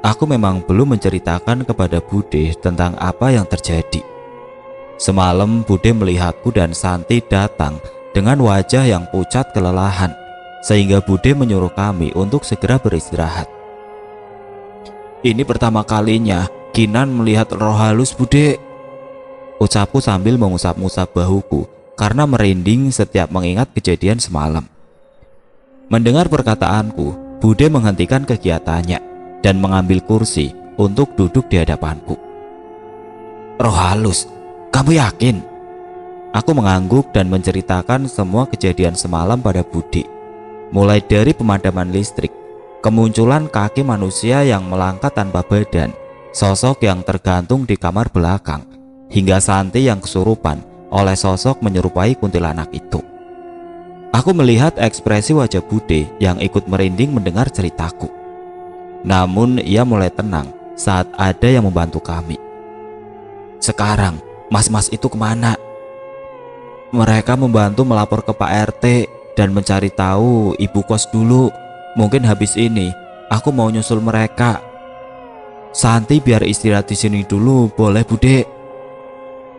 Aku memang belum menceritakan kepada Bude tentang apa yang terjadi. Semalam Bude melihatku dan Santi datang dengan wajah yang pucat kelelahan, sehingga Bude menyuruh kami untuk segera beristirahat. Ini pertama kalinya Kinan melihat roh halus Bude, ucapku sambil mengusap-ngusap bahuku karena merinding setiap mengingat kejadian semalam. Mendengar perkataanku, Bude menghentikan kegiatannya dan mengambil kursi untuk duduk di hadapanku. Roh halus, kamu yakin? Aku mengangguk dan menceritakan semua kejadian semalam pada Bude. Mulai dari pemadaman listrik, kemunculan kaki manusia yang melangkah tanpa badan, sosok yang tergantung di kamar belakang, hingga Santi yang kesurupan oleh sosok menyerupai kuntilanak itu. Aku melihat ekspresi wajah Bude yang ikut merinding mendengar ceritaku. Namun ia mulai tenang saat ada yang membantu kami. Sekarang mas-mas itu kemana? Mereka membantu melapor ke Pak RT dan mencari tahu ibu kos dulu. Mungkin habis ini aku mau nyusul mereka. Santi biar istirahat di sini dulu, boleh Bude?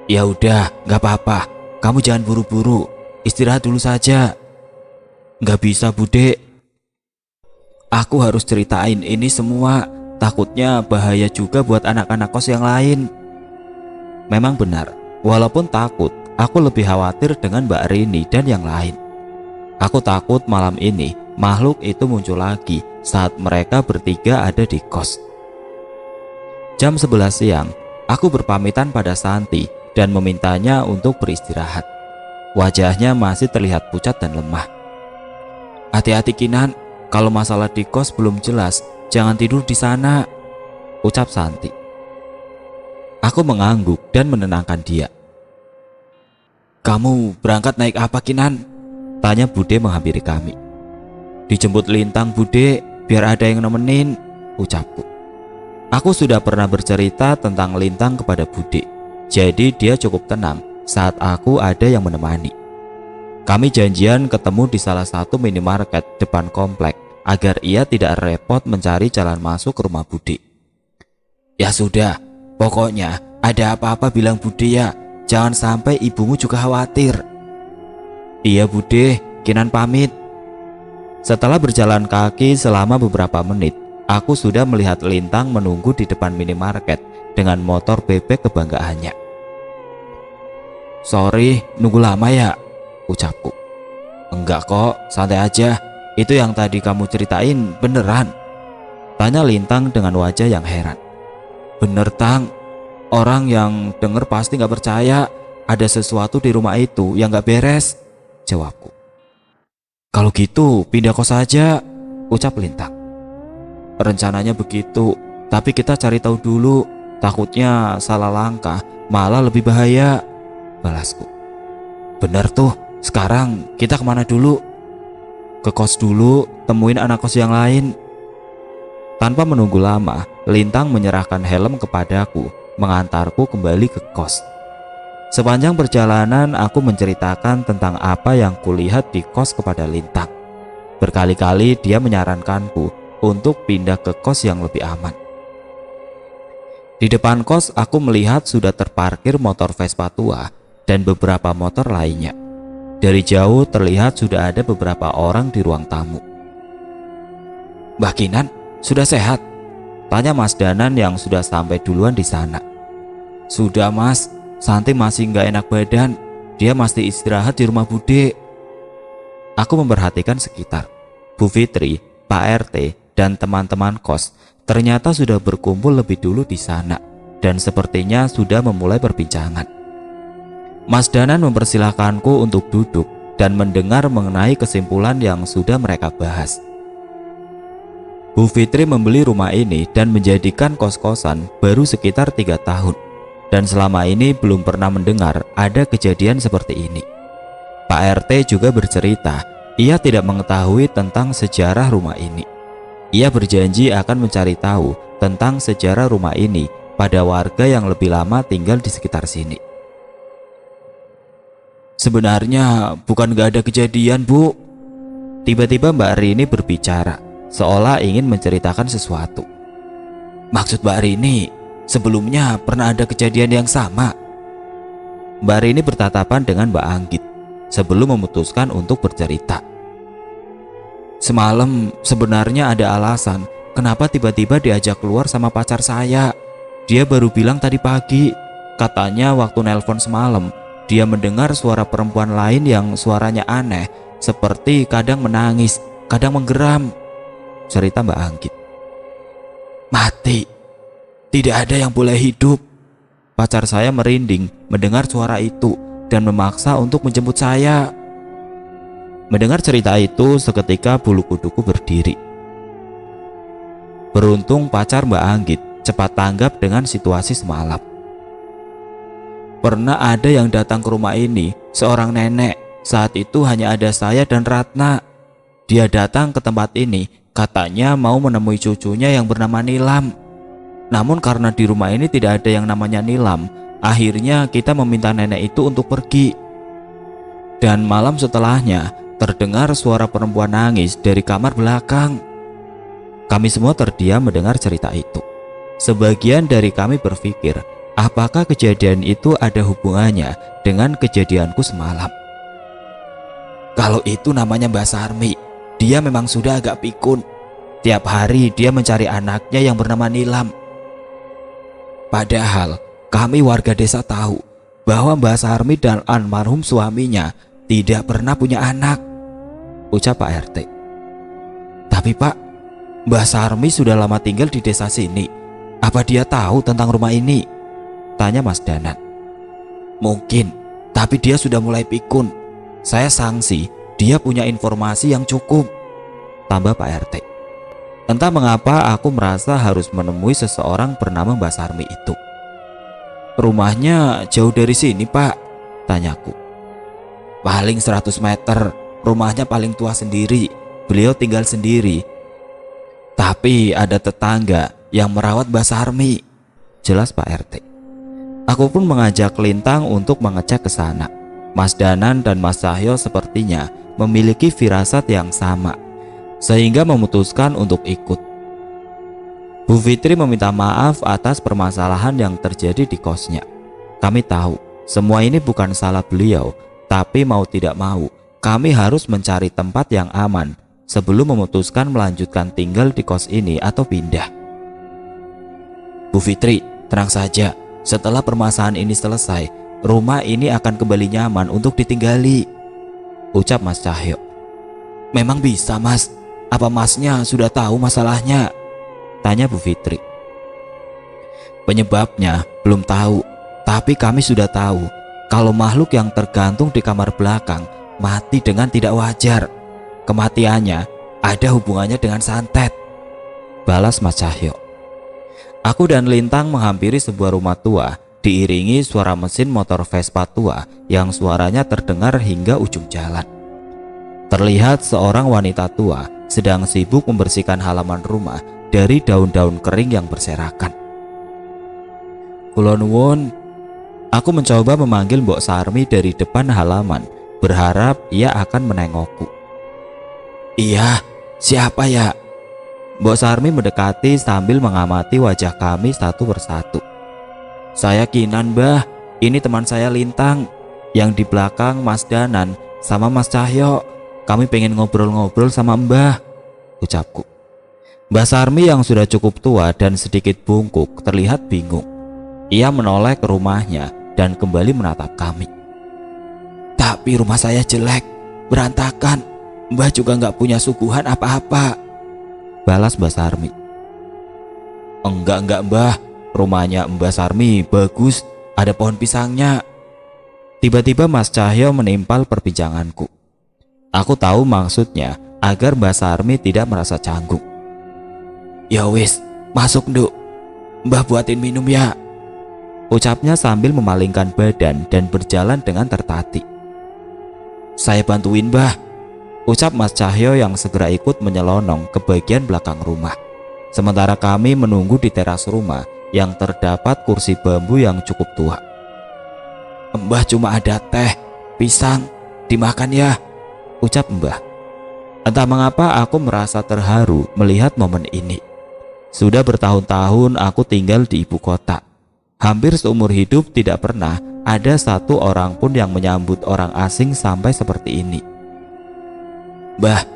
Ya udah, nggak apa-apa. Kamu jangan buru-buru, istirahat dulu saja. Nggak bisa Bude. Aku harus ceritain ini semua, takutnya bahaya juga buat anak-anak kos yang lain. Memang benar, walaupun takut, aku lebih khawatir dengan Mbak Rini dan yang lain. Aku takut malam ini makhluk itu muncul lagi saat mereka bertiga ada di kos. Jam 11 siang, aku berpamitan pada Santi dan memintanya untuk beristirahat. Wajahnya masih terlihat pucat dan lemah. Hati-hati Kinan, kalau masalah di kos belum jelas, jangan tidur di sana, ucap Santi. Aku mengangguk dan menenangkan dia. Kamu berangkat naik apa Kinan? Tanya Bude menghampiri kami. Dijemput Lintang Bude, biar ada yang nemenin, ucapku. Aku sudah pernah bercerita tentang Lintang kepada Bude, jadi dia cukup tenang saat aku ada yang menemani. Kami janjian ketemu di salah satu minimarket depan komplek agar ia tidak repot mencari jalan masuk ke rumah Bude. Ya sudah, pokoknya ada apa-apa bilang Bude ya, jangan sampai ibumu juga khawatir. Iya Bude, Kinan pamit. Setelah berjalan kaki selama beberapa menit, aku sudah melihat Lintang menunggu di depan minimarket dengan motor bebek kebanggaannya. Sorry, nunggu lama ya, ucapku. Enggak kok, santai aja. Itu yang tadi kamu ceritain beneran? Tanya Lintang dengan wajah yang heran. Bener Tang, orang yang denger pasti gak percaya ada sesuatu di rumah itu yang gak beres, jawabku. Kalau gitu pindah kos saja, ucap Lintang. Rencananya begitu, tapi kita cari tahu dulu, takutnya salah langkah malah lebih bahaya, balasku. Bener tuh, sekarang kita kemana dulu? Ke kos dulu, temuin anak kos yang lain. Tanpa menunggu lama, Lintang menyerahkan helm kepadaku, mengantarku kembali ke kos. Sepanjang perjalanan aku menceritakan tentang apa yang kulihat di kos kepada Lintang. Berkali-kali dia menyarankanku untuk pindah ke kos yang lebih aman. Di depan kos aku melihat sudah terparkir motor Vespa tua dan beberapa motor lainnya. Dari jauh terlihat sudah ada beberapa orang di ruang tamu. "Mbak Kinan, sudah sehat?" tanya Mas Danan yang sudah sampai duluan di sana. "Sudah Mas, Santi masih nggak enak badan. Dia masih istirahat di rumah Bude." Aku memperhatikan sekitar. Bu Fitri, Pak RT, dan teman-teman kos ternyata sudah berkumpul lebih dulu di sana dan sepertinya sudah memulai perbincangan. Mas Danan mempersilahkanku untuk duduk dan mendengar mengenai kesimpulan yang sudah mereka bahas. Bu Fitri membeli rumah ini dan menjadikan kos-kosan baru sekitar 3 tahun dan selama ini belum pernah mendengar ada kejadian seperti ini. Pak RT juga bercerita ia tidak mengetahui tentang sejarah rumah ini. Ia berjanji akan mencari tahu tentang sejarah rumah ini pada warga yang lebih lama tinggal di sekitar sini. "Sebenarnya bukan gak ada kejadian, Bu." Tiba-tiba Mbak Rini berbicara, seolah ingin menceritakan sesuatu. "Maksud Mbak Rini, sebelumnya pernah ada kejadian yang sama?" Mbak Rini bertatapan dengan Mbak Anggit sebelum memutuskan untuk bercerita. "Semalam sebenarnya ada alasan kenapa tiba-tiba diajak keluar sama pacar saya. Dia baru bilang tadi pagi, katanya waktu nelpon semalam dia mendengar suara perempuan lain yang suaranya aneh, seperti kadang menangis, kadang menggeram," cerita Mbak Anggit. "Mati, tidak ada yang boleh hidup." Pacar saya merinding mendengar suara itu dan memaksa untuk menjemput saya. Mendengar cerita itu, seketika bulu kuduku berdiri. Beruntung pacar Mbak Anggit cepat tanggap dengan situasi semalam. "Pernah ada yang datang ke rumah ini, seorang nenek. Saat itu hanya ada saya dan Ratna. Dia datang ke tempat ini, katanya mau menemui cucunya yang bernama Nilam. Namun karena di rumah ini tidak ada yang namanya Nilam, akhirnya kita meminta nenek itu untuk pergi. Dan malam setelahnya terdengar suara perempuan nangis dari kamar belakang." Kami semua terdiam mendengar cerita itu. Sebagian dari kami berpikir, apakah kejadian itu ada hubungannya dengan kejadianku semalam. "Kalau itu namanya Mbak Sarmi, dia memang sudah agak pikun. Tiap hari dia mencari anaknya yang bernama Nilam. Padahal kami warga desa tahu bahwa Mbak Sarmi dan almarhum suaminya tidak pernah punya anak," ucap Pak RT. "Tapi Pak, Mbak Sarmi sudah lama tinggal di desa sini. Apa dia tahu tentang rumah ini?" tanya Mas Danan. "Mungkin, tapi dia sudah mulai pikun. Saya sangsi dia punya informasi yang cukup," tambah Pak RT. Entah mengapa aku merasa harus menemui seseorang bernama Mbak Sarmi itu. "Rumahnya jauh dari sini, Pak?" tanyaku. "Paling 100 meter. Rumahnya paling tua sendiri. Beliau tinggal sendiri. Tapi ada tetangga yang merawat Mbak Sarmi," jelas Pak RT. Aku pun mengajak Lintang untuk mengecek ke sana. Mas Danan dan Mas Cahyo sepertinya memiliki firasat yang sama, sehingga memutuskan untuk ikut. Bu Fitri meminta maaf atas permasalahan yang terjadi di kosnya. Kami tahu semua ini bukan salah beliau, tapi mau tidak mau kami harus mencari tempat yang aman sebelum memutuskan melanjutkan tinggal di kos ini atau pindah. "Bu Fitri, tenang saja. Setelah permasalahan ini selesai, rumah ini akan kembali nyaman untuk ditinggali," ucap Mas Cahyo. "Memang bisa, Mas? Apa Masnya sudah tahu masalahnya?" tanya Bu Fitri. "Penyebabnya belum tahu, tapi kami sudah tahu kalau makhluk yang tergantung di kamar belakang mati dengan tidak wajar. Kematiannya ada hubungannya dengan santet," balas Mas Cahyo. Aku dan Lintang menghampiri sebuah rumah tua, diiringi suara mesin motor Vespa tua yang suaranya terdengar hingga ujung jalan. Terlihat seorang wanita tua sedang sibuk membersihkan halaman rumah dari daun-daun kering yang berserakan. "Kula nuwun." Aku mencoba memanggil Mbok Sarmi dari depan halaman, berharap ia akan menengokku. Iya, siapa ya? Mbok Sarmi mendekati sambil mengamati wajah kami satu persatu. Saya Kinan, Mbah. Ini teman saya Lintang. Yang di belakang Mas Danan sama Mas Cahyo. Kami pengen ngobrol-ngobrol sama Mbah, ucapku. Mbah Sarmi yang sudah cukup tua dan sedikit bungkuk terlihat bingung. Ia menoleh ke rumahnya dan kembali menatap kami. Tapi rumah saya jelek, berantakan. Mbah juga nggak punya suguhan apa-apa, balas Mbah Sarmi. Enggak Mbah, rumahnya Mbah Sarmi bagus, ada pohon pisangnya. Tiba-tiba Mas Cahyo menimpal perbincanganku. Aku tahu maksudnya agar Mbah Sarmi tidak merasa canggung. Ya wis, masuk Nduk, Mbah buatin minum ya, ucapnya sambil memalingkan badan dan berjalan dengan tertatih. Saya bantuin Mbah, ucap Mas Cahyo yang segera ikut menyelonong ke bagian belakang rumah. Sementara kami menunggu di teras rumah yang terdapat kursi bambu yang cukup tua. Mbah cuma ada teh, pisang, dimakan ya, ucap Mbah. Entah mengapa aku merasa terharu melihat momen ini. Sudah bertahun-tahun aku tinggal di ibu kota. Hampir seumur hidup tidak pernah ada satu orang pun yang menyambut orang asing sampai seperti ini. Mbah,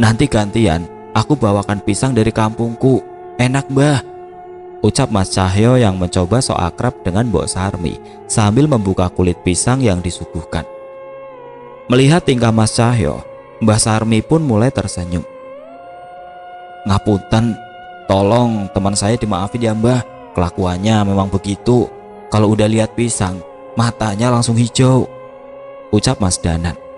nanti gantian aku bawakan pisang dari kampungku. Enak Mbah, ucap Mas Cahyo yang mencoba sok akrab dengan Mbok Sarmi sambil membuka kulit pisang yang disuguhkan. Melihat tingkah Mas Cahyo, Mbah Sarmi pun mulai tersenyum. Ngapunten, tolong teman saya dimaafin ya Mbah, kelakuannya memang begitu. Kalau udah lihat pisang, matanya langsung hijau, ucap Mas Danan.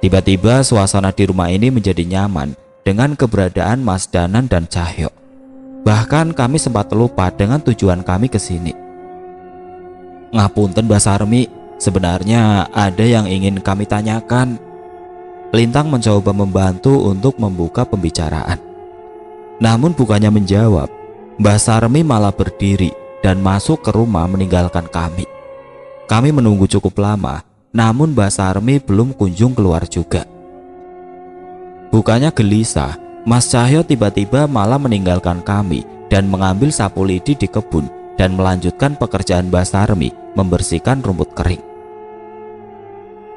Tiba-tiba suasana di rumah ini menjadi nyaman dengan keberadaan Mas Danan dan Cahyo. Bahkan kami sempat lupa dengan tujuan kami ke sini. Ngapunten Mbah Sarmi, sebenarnya ada yang ingin kami tanyakan. Lintang mencoba membantu untuk membuka pembicaraan. Namun bukannya menjawab, Mbah Sarmi malah berdiri dan masuk ke rumah meninggalkan kami. Kami menunggu cukup lama, namun Mbah Sarmi belum kunjung keluar juga. Bukannya gelisah, Mas Cahyo tiba-tiba malah meninggalkan kami dan mengambil sapu lidi di kebun dan melanjutkan pekerjaan Mbah Sarmi membersihkan rumput kering.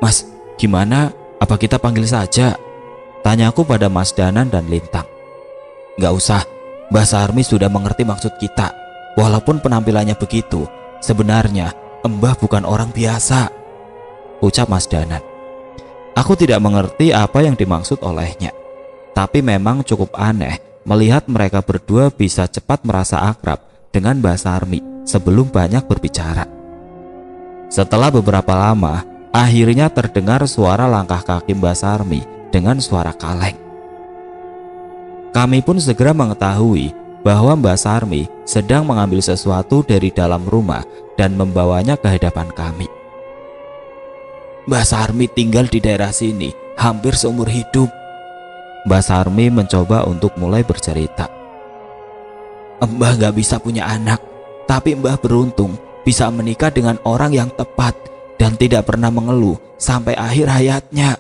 Mas, gimana? Apa kita panggil saja? Tanyaku pada Mas Danan dan Lintang. Gak usah, Mbah Sarmi sudah mengerti maksud kita. Walaupun penampilannya begitu, sebenarnya Mbah bukan orang biasa, ucap Mas Danan. Aku tidak mengerti apa yang dimaksud olehnya. Tapi memang cukup aneh melihat mereka berdua bisa cepat merasa akrab dengan Mbah Sarmi sebelum banyak berbicara. Setelah beberapa lama, akhirnya terdengar suara langkah kaki Mbah Sarmi dengan suara kaleng. Kami pun segera mengetahui bahwa Mbah Sarmi sedang mengambil sesuatu dari dalam rumah dan membawanya ke hadapan kami. Mbah Sarmi tinggal di daerah sini hampir seumur hidup. Mbah Sarmi mencoba untuk mulai bercerita. Mbah gak bisa punya anak, tapi Mbah beruntung bisa menikah dengan orang yang tepat dan tidak pernah mengeluh sampai akhir hayatnya.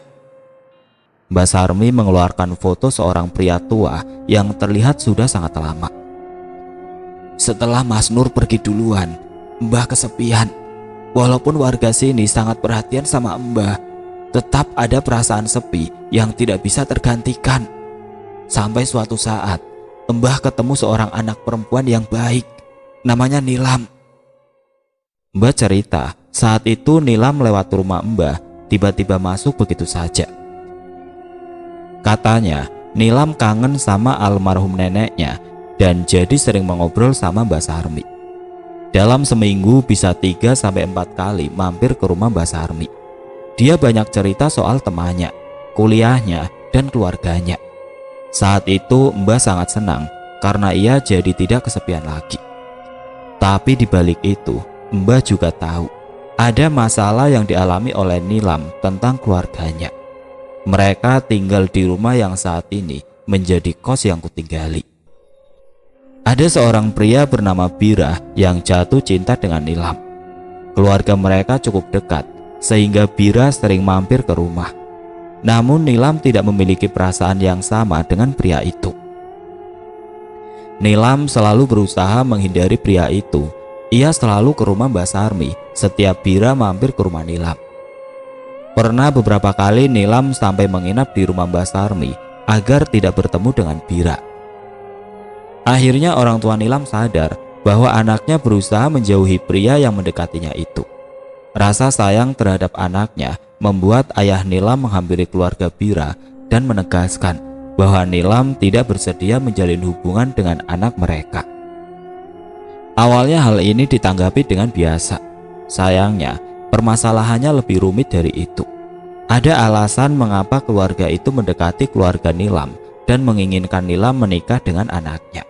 Mbah Sarmi mengeluarkan foto seorang pria tua yang terlihat sudah sangat lama. Setelah Mas Nur pergi duluan, Mbah kesepian. Walaupun warga sini sangat perhatian sama Mbah, tetap ada perasaan sepi yang tidak bisa tergantikan. Sampai suatu saat, Mbah ketemu seorang anak perempuan yang baik, namanya Nilam. Mbah cerita, saat itu Nilam lewat rumah Mbah, tiba-tiba masuk begitu saja. Katanya, Nilam kangen sama almarhum neneknya dan jadi sering mengobrol sama Mbah Sarmi. Dalam seminggu bisa 3-4 kali mampir ke rumah Mbah Sarmi. Dia banyak cerita soal temannya, kuliahnya, dan keluarganya. Saat itu Mbah sangat senang karena ia jadi tidak kesepian lagi. Tapi di balik itu, Mbah juga tahu ada masalah yang dialami oleh Nilam tentang keluarganya. Mereka tinggal di rumah yang saat ini menjadi kos yang kutinggali. Ada seorang pria bernama Bira yang jatuh cinta dengan Nilam. Keluarga mereka cukup dekat, sehingga Bira sering mampir ke rumah. Namun Nilam tidak memiliki perasaan yang sama dengan pria itu. Nilam selalu berusaha menghindari pria itu. Ia selalu ke rumah Mbak Sarmi setiap Bira mampir ke rumah Nilam. Pernah beberapa kali Nilam sampai menginap di rumah Mbak Sarmi agar tidak bertemu dengan Bira. Akhirnya orang tua Nilam sadar bahwa anaknya berusaha menjauhi pria yang mendekatinya itu. Rasa sayang terhadap anaknya membuat ayah Nilam menghampiri keluarga Bira dan menegaskan bahwa Nilam tidak bersedia menjalin hubungan dengan anak mereka. Awalnya hal ini ditanggapi dengan biasa. Sayangnya, permasalahannya lebih rumit dari itu. Ada alasan mengapa keluarga itu mendekati keluarga Nilam dan menginginkan Nilam menikah dengan anaknya.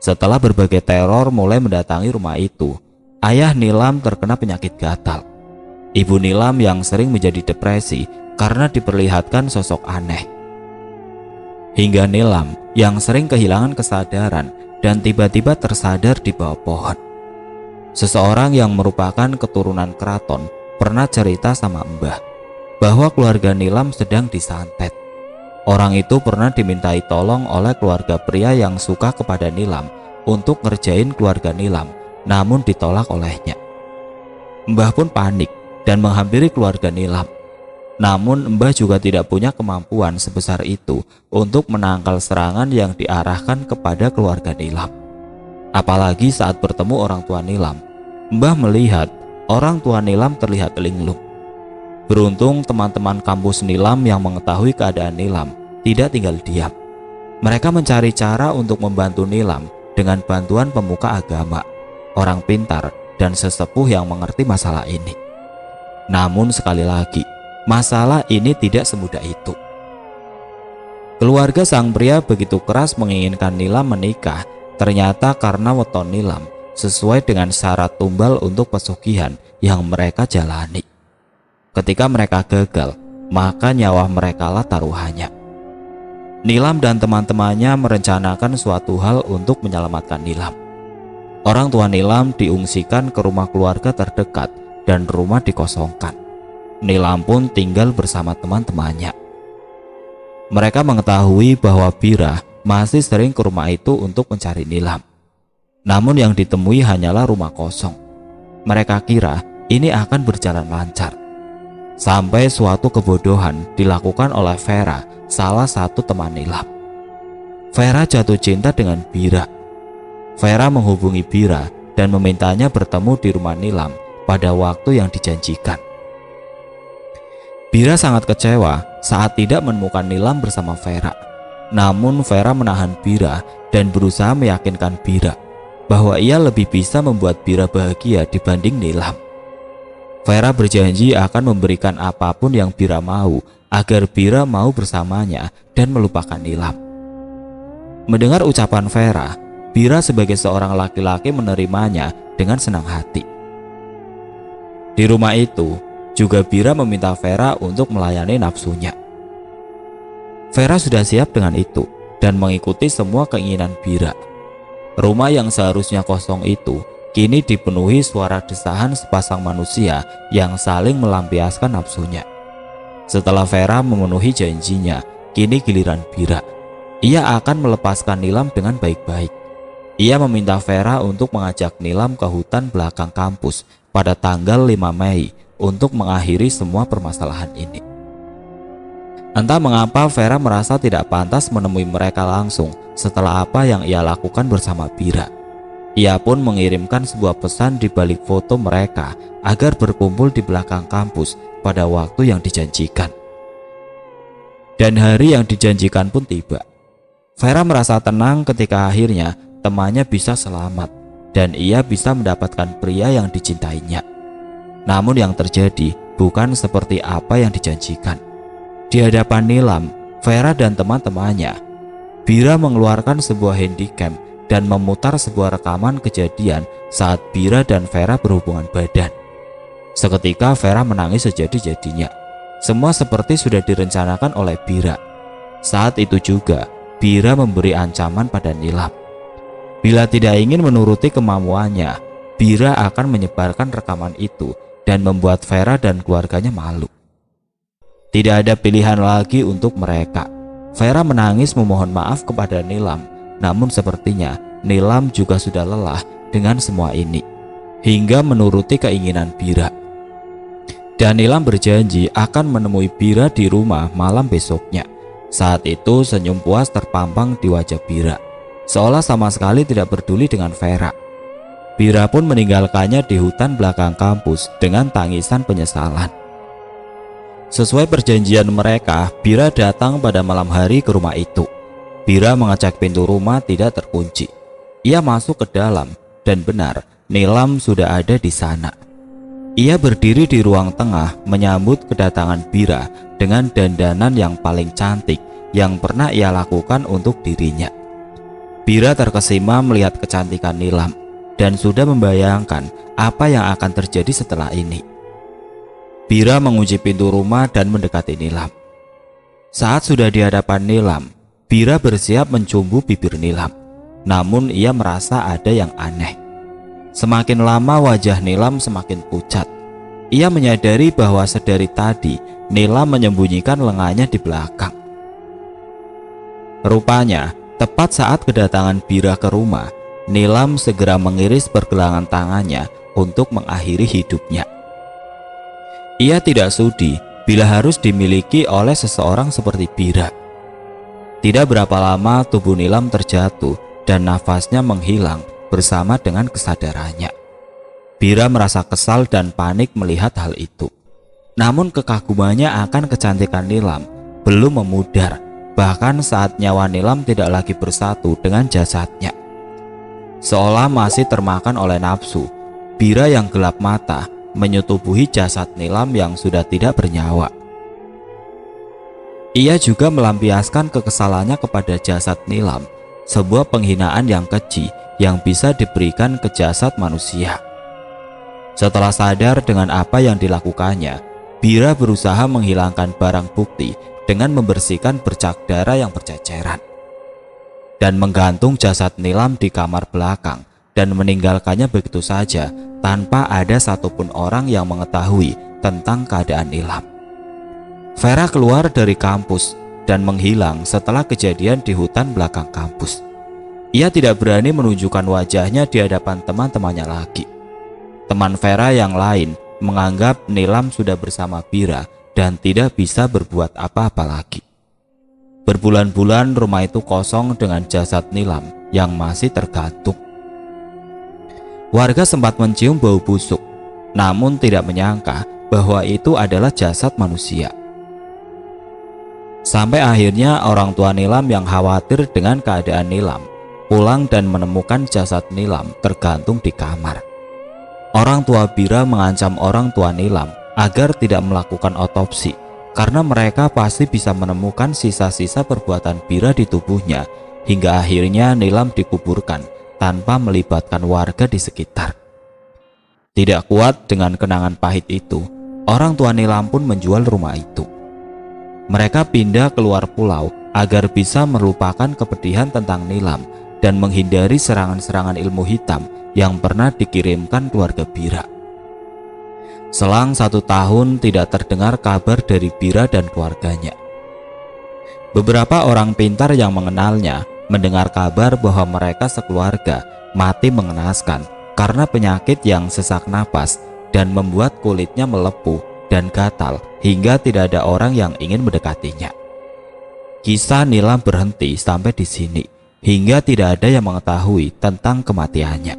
Setelah berbagai teror mulai mendatangi rumah itu, ayah Nilam terkena penyakit gatal. Ibu Nilam yang sering menjadi depresi karena diperlihatkan sosok aneh. Hingga Nilam yang sering kehilangan kesadaran dan tiba-tiba tersadar di bawah pohon. Seseorang yang merupakan keturunan keraton pernah cerita sama Mbah bahwa keluarga Nilam sedang disantet. Orang itu pernah dimintai tolong oleh keluarga pria yang suka kepada Nilam untuk ngerjain keluarga Nilam, namun ditolak olehnya. Mbah pun panik dan menghampiri keluarga Nilam. Namun Mbah juga tidak punya kemampuan sebesar itu untuk menangkal serangan yang diarahkan kepada keluarga Nilam. Apalagi saat bertemu orang tua Nilam, Mbah melihat orang tua Nilam terlihat linglung. Beruntung teman-teman kampus Nilam yang mengetahui keadaan Nilam tidak tinggal diam. Mereka mencari cara untuk membantu Nilam dengan bantuan pemuka agama, orang pintar, dan sesepuh yang mengerti masalah ini. Namun sekali lagi, masalah ini tidak semudah itu. Keluarga sang pria begitu keras menginginkan Nilam menikah, ternyata karena weton Nilam sesuai dengan syarat tumbal untuk pesugihan yang mereka jalani. Ketika mereka gagal, maka nyawa mereka lah taruhannya. Nilam dan teman-temannya merencanakan suatu hal untuk menyelamatkan Nilam. Orang tua Nilam diungsikan ke rumah keluarga terdekat dan rumah dikosongkan. Nilam pun tinggal bersama teman-temannya. Mereka mengetahui bahwa Bira masih sering ke rumah itu untuk mencari Nilam. Namun yang ditemui hanyalah rumah kosong. Mereka kira ini akan berjalan lancar. Sampai suatu kebodohan dilakukan oleh Vera, salah satu teman Nilam. Vera jatuh cinta dengan Bira. Vera menghubungi Bira dan memintanya bertemu di rumah Nilam pada waktu yang dijanjikan. Bira sangat kecewa saat tidak menemukan Nilam bersama Vera. Namun Vera menahan Bira dan berusaha meyakinkan Bira bahwa ia lebih bisa membuat Bira bahagia dibanding Nilam. Vera berjanji akan memberikan apapun yang Bira mau agar Bira mau bersamanya dan melupakan Nilam. Mendengar ucapan Vera, Bira sebagai seorang laki-laki menerimanya dengan senang hati. Di rumah itu, juga Bira meminta Vera untuk melayani nafsunya. Vera sudah siap dengan itu dan mengikuti semua keinginan Bira. Rumah yang seharusnya kosong itu kini dipenuhi suara desahan sepasang manusia yang saling melampiaskan nafsunya. Setelah Vera memenuhi janjinya, kini giliran Bira. Ia akan melepaskan Nilam dengan baik-baik. Ia meminta Vera untuk mengajak Nilam ke hutan belakang kampus pada tanggal 5 Mei untuk mengakhiri semua permasalahan ini. Entah mengapa Vera merasa tidak pantas menemui mereka langsung setelah apa yang ia lakukan bersama Bira. Ia pun mengirimkan sebuah pesan di balik foto mereka agar berkumpul di belakang kampus pada waktu yang dijanjikan. Dan hari yang dijanjikan pun tiba. Vera merasa tenang ketika akhirnya temannya bisa selamat dan ia bisa mendapatkan pria yang dicintainya. Namun yang terjadi bukan seperti apa yang dijanjikan. Di hadapan Nilam, Vera dan teman-temannya, Bira mengeluarkan sebuah handycam dan memutar sebuah rekaman kejadian saat Bira dan Vera berhubungan badan. Seketika Vera menangis sejadi-jadinya. Semua seperti sudah direncanakan oleh Bira. Saat itu juga Bira memberi ancaman pada Nilam. Bila tidak ingin menuruti kemauannya, Bira akan menyebarkan rekaman itu dan membuat Vera dan keluarganya malu. Tidak ada pilihan lagi untuk mereka. Vera menangis memohon maaf kepada Nilam. Namun sepertinya Nilam juga sudah lelah dengan semua ini, hingga menuruti keinginan Bira. Dan Nilam berjanji akan menemui Bira di rumah malam besoknya. Saat itu senyum puas terpampang di wajah Bira, seolah sama sekali tidak peduli dengan Vera. Bira pun meninggalkannya di hutan belakang kampus dengan tangisan penyesalan. Sesuai perjanjian mereka, Bira datang pada malam hari ke rumah itu. Bira mengecek pintu rumah tidak terkunci. Ia masuk ke dalam dan benar, Nilam sudah ada di sana. Ia berdiri di ruang tengah menyambut kedatangan Bira dengan dandanan yang paling cantik yang pernah ia lakukan untuk dirinya. Bira terkesima melihat kecantikan Nilam dan sudah membayangkan apa yang akan terjadi setelah ini. Bira mengunci pintu rumah dan mendekati Nilam. Saat sudah di hadapan Nilam, Bira bersiap mencumbu bibir Nilam. Namun ia merasa ada yang aneh. Semakin lama wajah Nilam semakin pucat. Ia menyadari bahwa sedari tadi Nilam menyembunyikan lengannya di belakang. Rupanya, tepat saat kedatangan Bira ke rumah, Nilam segera mengiris pergelangan tangannya untuk mengakhiri hidupnya. Ia tidak sudi bila harus dimiliki oleh seseorang seperti Bira. Tidak berapa lama tubuh Nilam terjatuh dan nafasnya menghilang bersama dengan kesadarannya. Bira merasa kesal dan panik melihat hal itu. Namun kekagumannya akan kecantikan Nilam belum memudar, bahkan saat nyawa Nilam tidak lagi bersatu dengan jasadnya. Seolah masih termakan oleh nafsu, Bira yang gelap mata menyetubuhi jasad Nilam yang sudah tidak bernyawa. Ia juga melampiaskan kekesalannya kepada jasad Nilam, sebuah penghinaan yang keji yang bisa diberikan ke jasad manusia. Setelah sadar dengan apa yang dilakukannya, Bira berusaha menghilangkan barang bukti dengan membersihkan bercak darah yang berceceran dan menggantung jasad Nilam di kamar belakang dan meninggalkannya begitu saja tanpa ada satupun orang yang mengetahui tentang keadaan Nilam. Vera keluar dari kampus dan menghilang setelah kejadian di hutan belakang kampus. Ia tidak berani menunjukkan wajahnya di hadapan teman-temannya lagi. Teman Vera yang lain menganggap Nilam sudah bersama Bira dan tidak bisa berbuat apa-apa lagi. Berbulan-bulan rumah itu kosong dengan jasad Nilam yang masih tergantung. Warga sempat mencium bau busuk, namun tidak menyangka bahwa itu adalah jasad manusia. Sampai akhirnya orang tua Nilam yang khawatir dengan keadaan Nilam pulang dan menemukan jasad Nilam tergantung di kamar. Orang tua Bira mengancam orang tua Nilam agar tidak melakukan otopsi karena mereka pasti bisa menemukan sisa-sisa perbuatan Bira di tubuhnya, hingga akhirnya Nilam dikuburkan tanpa melibatkan warga di sekitar. Tidak kuat dengan kenangan pahit itu, orang tua Nilam pun menjual rumah itu. Mereka pindah keluar pulau agar bisa melupakan kepedihan tentang Nilam dan menghindari serangan-serangan ilmu hitam yang pernah dikirimkan keluarga Bira. Selang 1 tahun tidak terdengar kabar dari Bira dan keluarganya. Beberapa orang pintar yang mengenalnya mendengar kabar bahwa mereka sekeluarga mati mengenaskan karena penyakit yang sesak napas dan membuat kulitnya melepuh dan gatal hingga tidak ada orang yang ingin mendekatinya. Kisah Nilam berhenti sampai di sini hingga tidak ada yang mengetahui tentang kematiannya.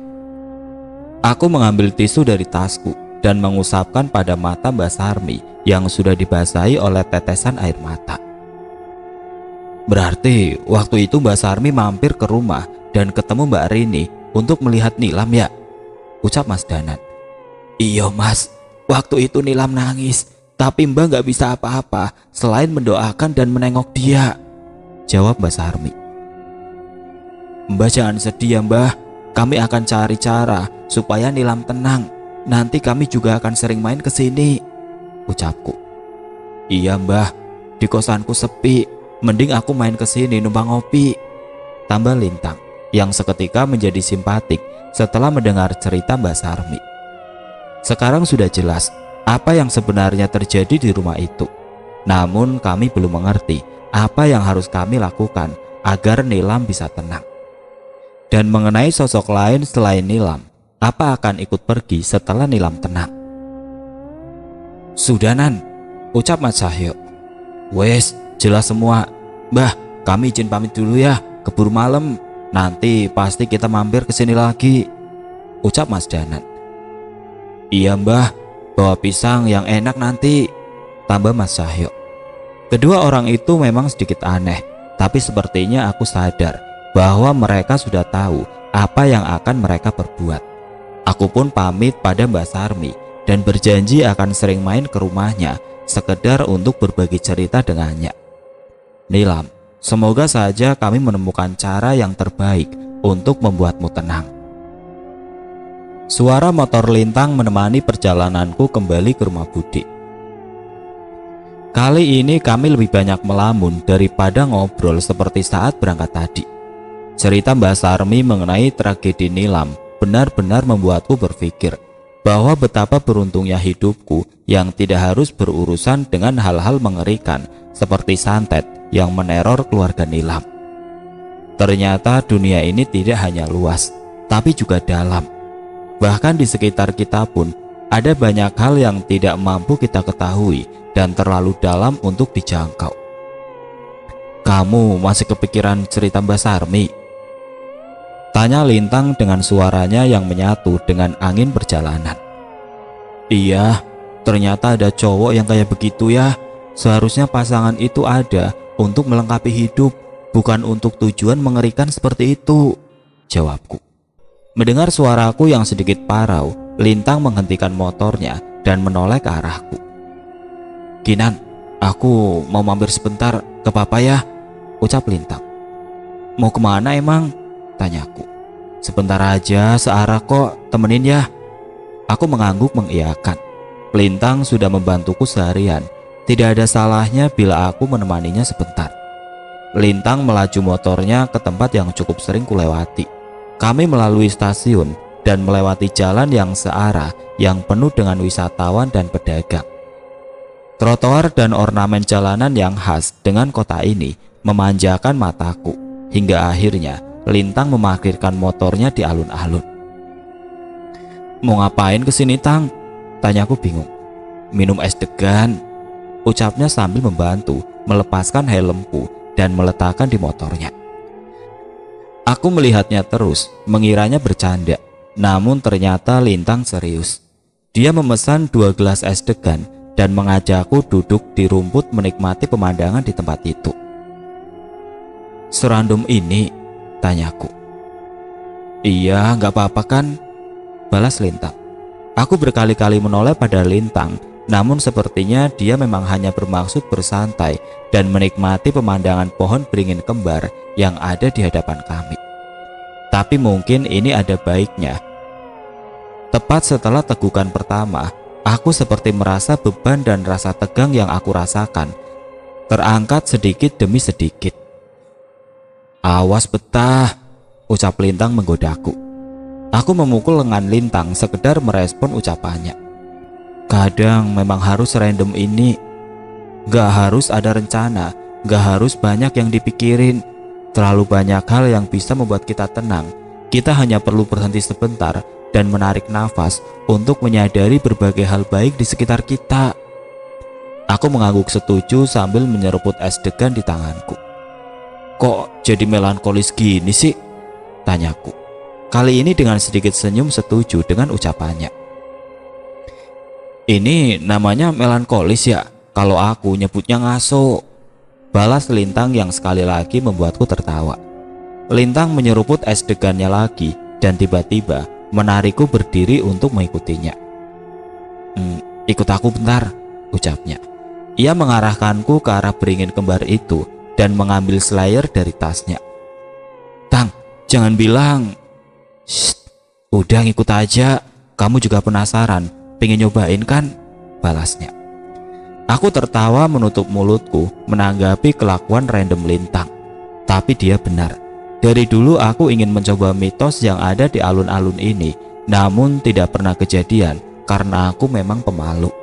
Aku mengambil tisu dari tasku dan mengusapkan pada mata Mbak Sarmi yang sudah dibasahi oleh tetesan air mata. Berarti waktu itu Mbak Sarmi mampir ke rumah dan ketemu Mbak Rini untuk melihat Nilam ya? Ucap Mas Danan. Iya Mas, waktu itu Nilam nangis, tapi Mbak gak bisa apa-apa selain mendoakan dan menengok dia, jawab Mbak Sarmi. Mbak jangan sedih ya Mbah, kami akan cari cara supaya Nilam tenang. Nanti kami juga akan sering main ke sini, ucapku. Iya Mbah, di kosanku sepi. Mending aku main ke sini numpang ngopi, tambah Lintang yang seketika menjadi simpatik setelah mendengar cerita Mbak Sarmi. Sekarang sudah jelas apa yang sebenarnya terjadi di rumah itu. Namun kami belum mengerti apa yang harus kami lakukan agar Nilam bisa tenang. Dan mengenai sosok lain selain Nilam, apa akan ikut pergi setelah Nilam tenang? "Sudah Nan," ucap Mas Cahyo. "Wes, jelas semua. Mbah, kami izin pamit dulu ya, keburu malam. Nanti pasti kita mampir ke sini lagi," ucap Mas Danan. "Iya Mbah, bawa pisang yang enak nanti," tambah Mas Cahyo. Kedua orang itu memang sedikit aneh, tapi sepertinya aku sadar bahwa mereka sudah tahu apa yang akan mereka perbuat. Aku pun pamit pada Mbak Sarmi dan berjanji akan sering main ke rumahnya sekedar untuk berbagi cerita dengannya. "Nilam, semoga saja kami menemukan cara yang terbaik untuk membuatmu tenang." Suara motor Lintang menemani perjalananku kembali ke rumah Budi. Kali ini kami lebih banyak melamun daripada ngobrol seperti saat berangkat tadi. Cerita Mbak Sarmi mengenai tragedi Nilam benar-benar membuatku berpikir bahwa betapa beruntungnya hidupku yang tidak harus berurusan dengan hal-hal mengerikan seperti santet yang meneror keluarga Nilam. Ternyata dunia ini tidak hanya luas, tapi juga dalam. Bahkan di sekitar kita pun ada banyak hal yang tidak mampu kita ketahui dan terlalu dalam untuk dijangkau. "Kamu masih kepikiran cerita Mbak Sarmi?" tanya Lintang dengan suaranya yang menyatu dengan angin perjalanan. "Iya, ternyata ada cowok yang kayak begitu ya. Seharusnya pasangan itu ada untuk melengkapi hidup, bukan untuk tujuan mengerikan seperti itu," jawabku. Mendengar suaraku yang sedikit parau, Lintang menghentikan motornya dan menoleh ke arahku. "Kinan, aku mau mampir sebentar ke papa ya," ucap Lintang. "Mau kemana emang?" tanyaku. "Sebentar aja, searah kok, temenin ya." Aku mengangguk mengiyakan. Lintang sudah membantuku seharian, tidak ada salahnya bila aku menemaninya sebentar. Lintang melaju motornya ke tempat yang cukup sering kulewati. Kami melalui stasiun dan melewati jalan yang searah yang penuh dengan wisatawan dan pedagang. Trotoar dan ornamen jalanan yang khas dengan kota ini memanjakan mataku, hingga akhirnya Lintang memarkirkan motornya di alun-alun. "Mau ngapain kesini Tang?" tanyaku bingung. "Minum es degan," ucapnya sambil membantu melepaskan helmku dan meletakkan di motornya. Aku melihatnya terus, mengiranya bercanda, namun ternyata Lintang serius. Dia memesan 2 gelas es degan dan mengajakku duduk di rumput menikmati pemandangan di tempat itu. "Serandom ini?" tanyaku. "Iya, nggak apa-apa kan?" balas Lintang. Aku berkali-kali menoleh pada Lintang, namun sepertinya dia memang hanya bermaksud bersantai dan menikmati pemandangan pohon beringin kembar yang ada di hadapan kami. Tapi mungkin ini ada baiknya. Tepat setelah tegukan pertama, aku seperti merasa beban dan rasa tegang yang aku rasakan terangkat sedikit demi sedikit. "Awas betah," ucap Lintang menggodaku. Aku memukul lengan Lintang sekedar merespon ucapannya. Kadang memang harus random ini. Gak harus ada rencana, gak harus banyak yang dipikirin. Terlalu banyak hal yang bisa membuat kita tenang. Kita hanya perlu berhenti sebentar dan menarik nafas untuk menyadari berbagai hal baik di sekitar kita. Aku mengangguk setuju sambil menyeruput es degan di tanganku. "Kok jadi melankolis gini sih?" tanyaku. Kali ini dengan sedikit senyum setuju dengan ucapannya. "Ini namanya melankolis ya, kalau aku nyebutnya ngaso," balas Lintang yang sekali lagi membuatku tertawa. Lintang menyeruput es degannya lagi dan tiba-tiba menarikku berdiri untuk mengikutinya. Ikut aku bentar," ucapnya. Ia mengarahkanku ke arah beringin kembar itu dan mengambil slayer dari tasnya. "Tang, jangan bilang." "Shh, udah ngikut aja. Kamu juga penasaran, pengen nyobain kan?" balasnya. Aku tertawa menutup mulutku menanggapi kelakuan random Lintang. Tapi dia benar. Dari dulu aku ingin mencoba mitos yang ada di alun-alun ini, namun tidak pernah kejadian karena aku memang pemalu.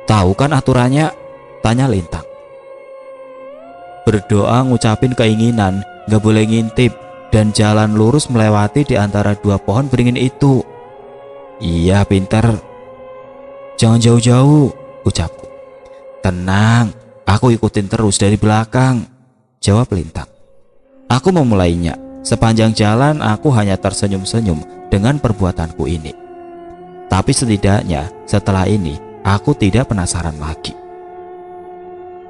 "Tahu kan aturannya?" Tanya Lintang. Berdoa ngucapin keinginan, gak boleh ngintip, dan jalan lurus melewati di antara dua pohon beringin itu. Iya pinter. Jangan jauh-jauh, ucapku. Tenang, aku ikutin terus dari belakang, jawab Lintang. Aku memulainya. Sepanjang jalan aku hanya tersenyum-senyum dengan perbuatanku ini. Tapi setidaknya setelah ini aku tidak penasaran lagi.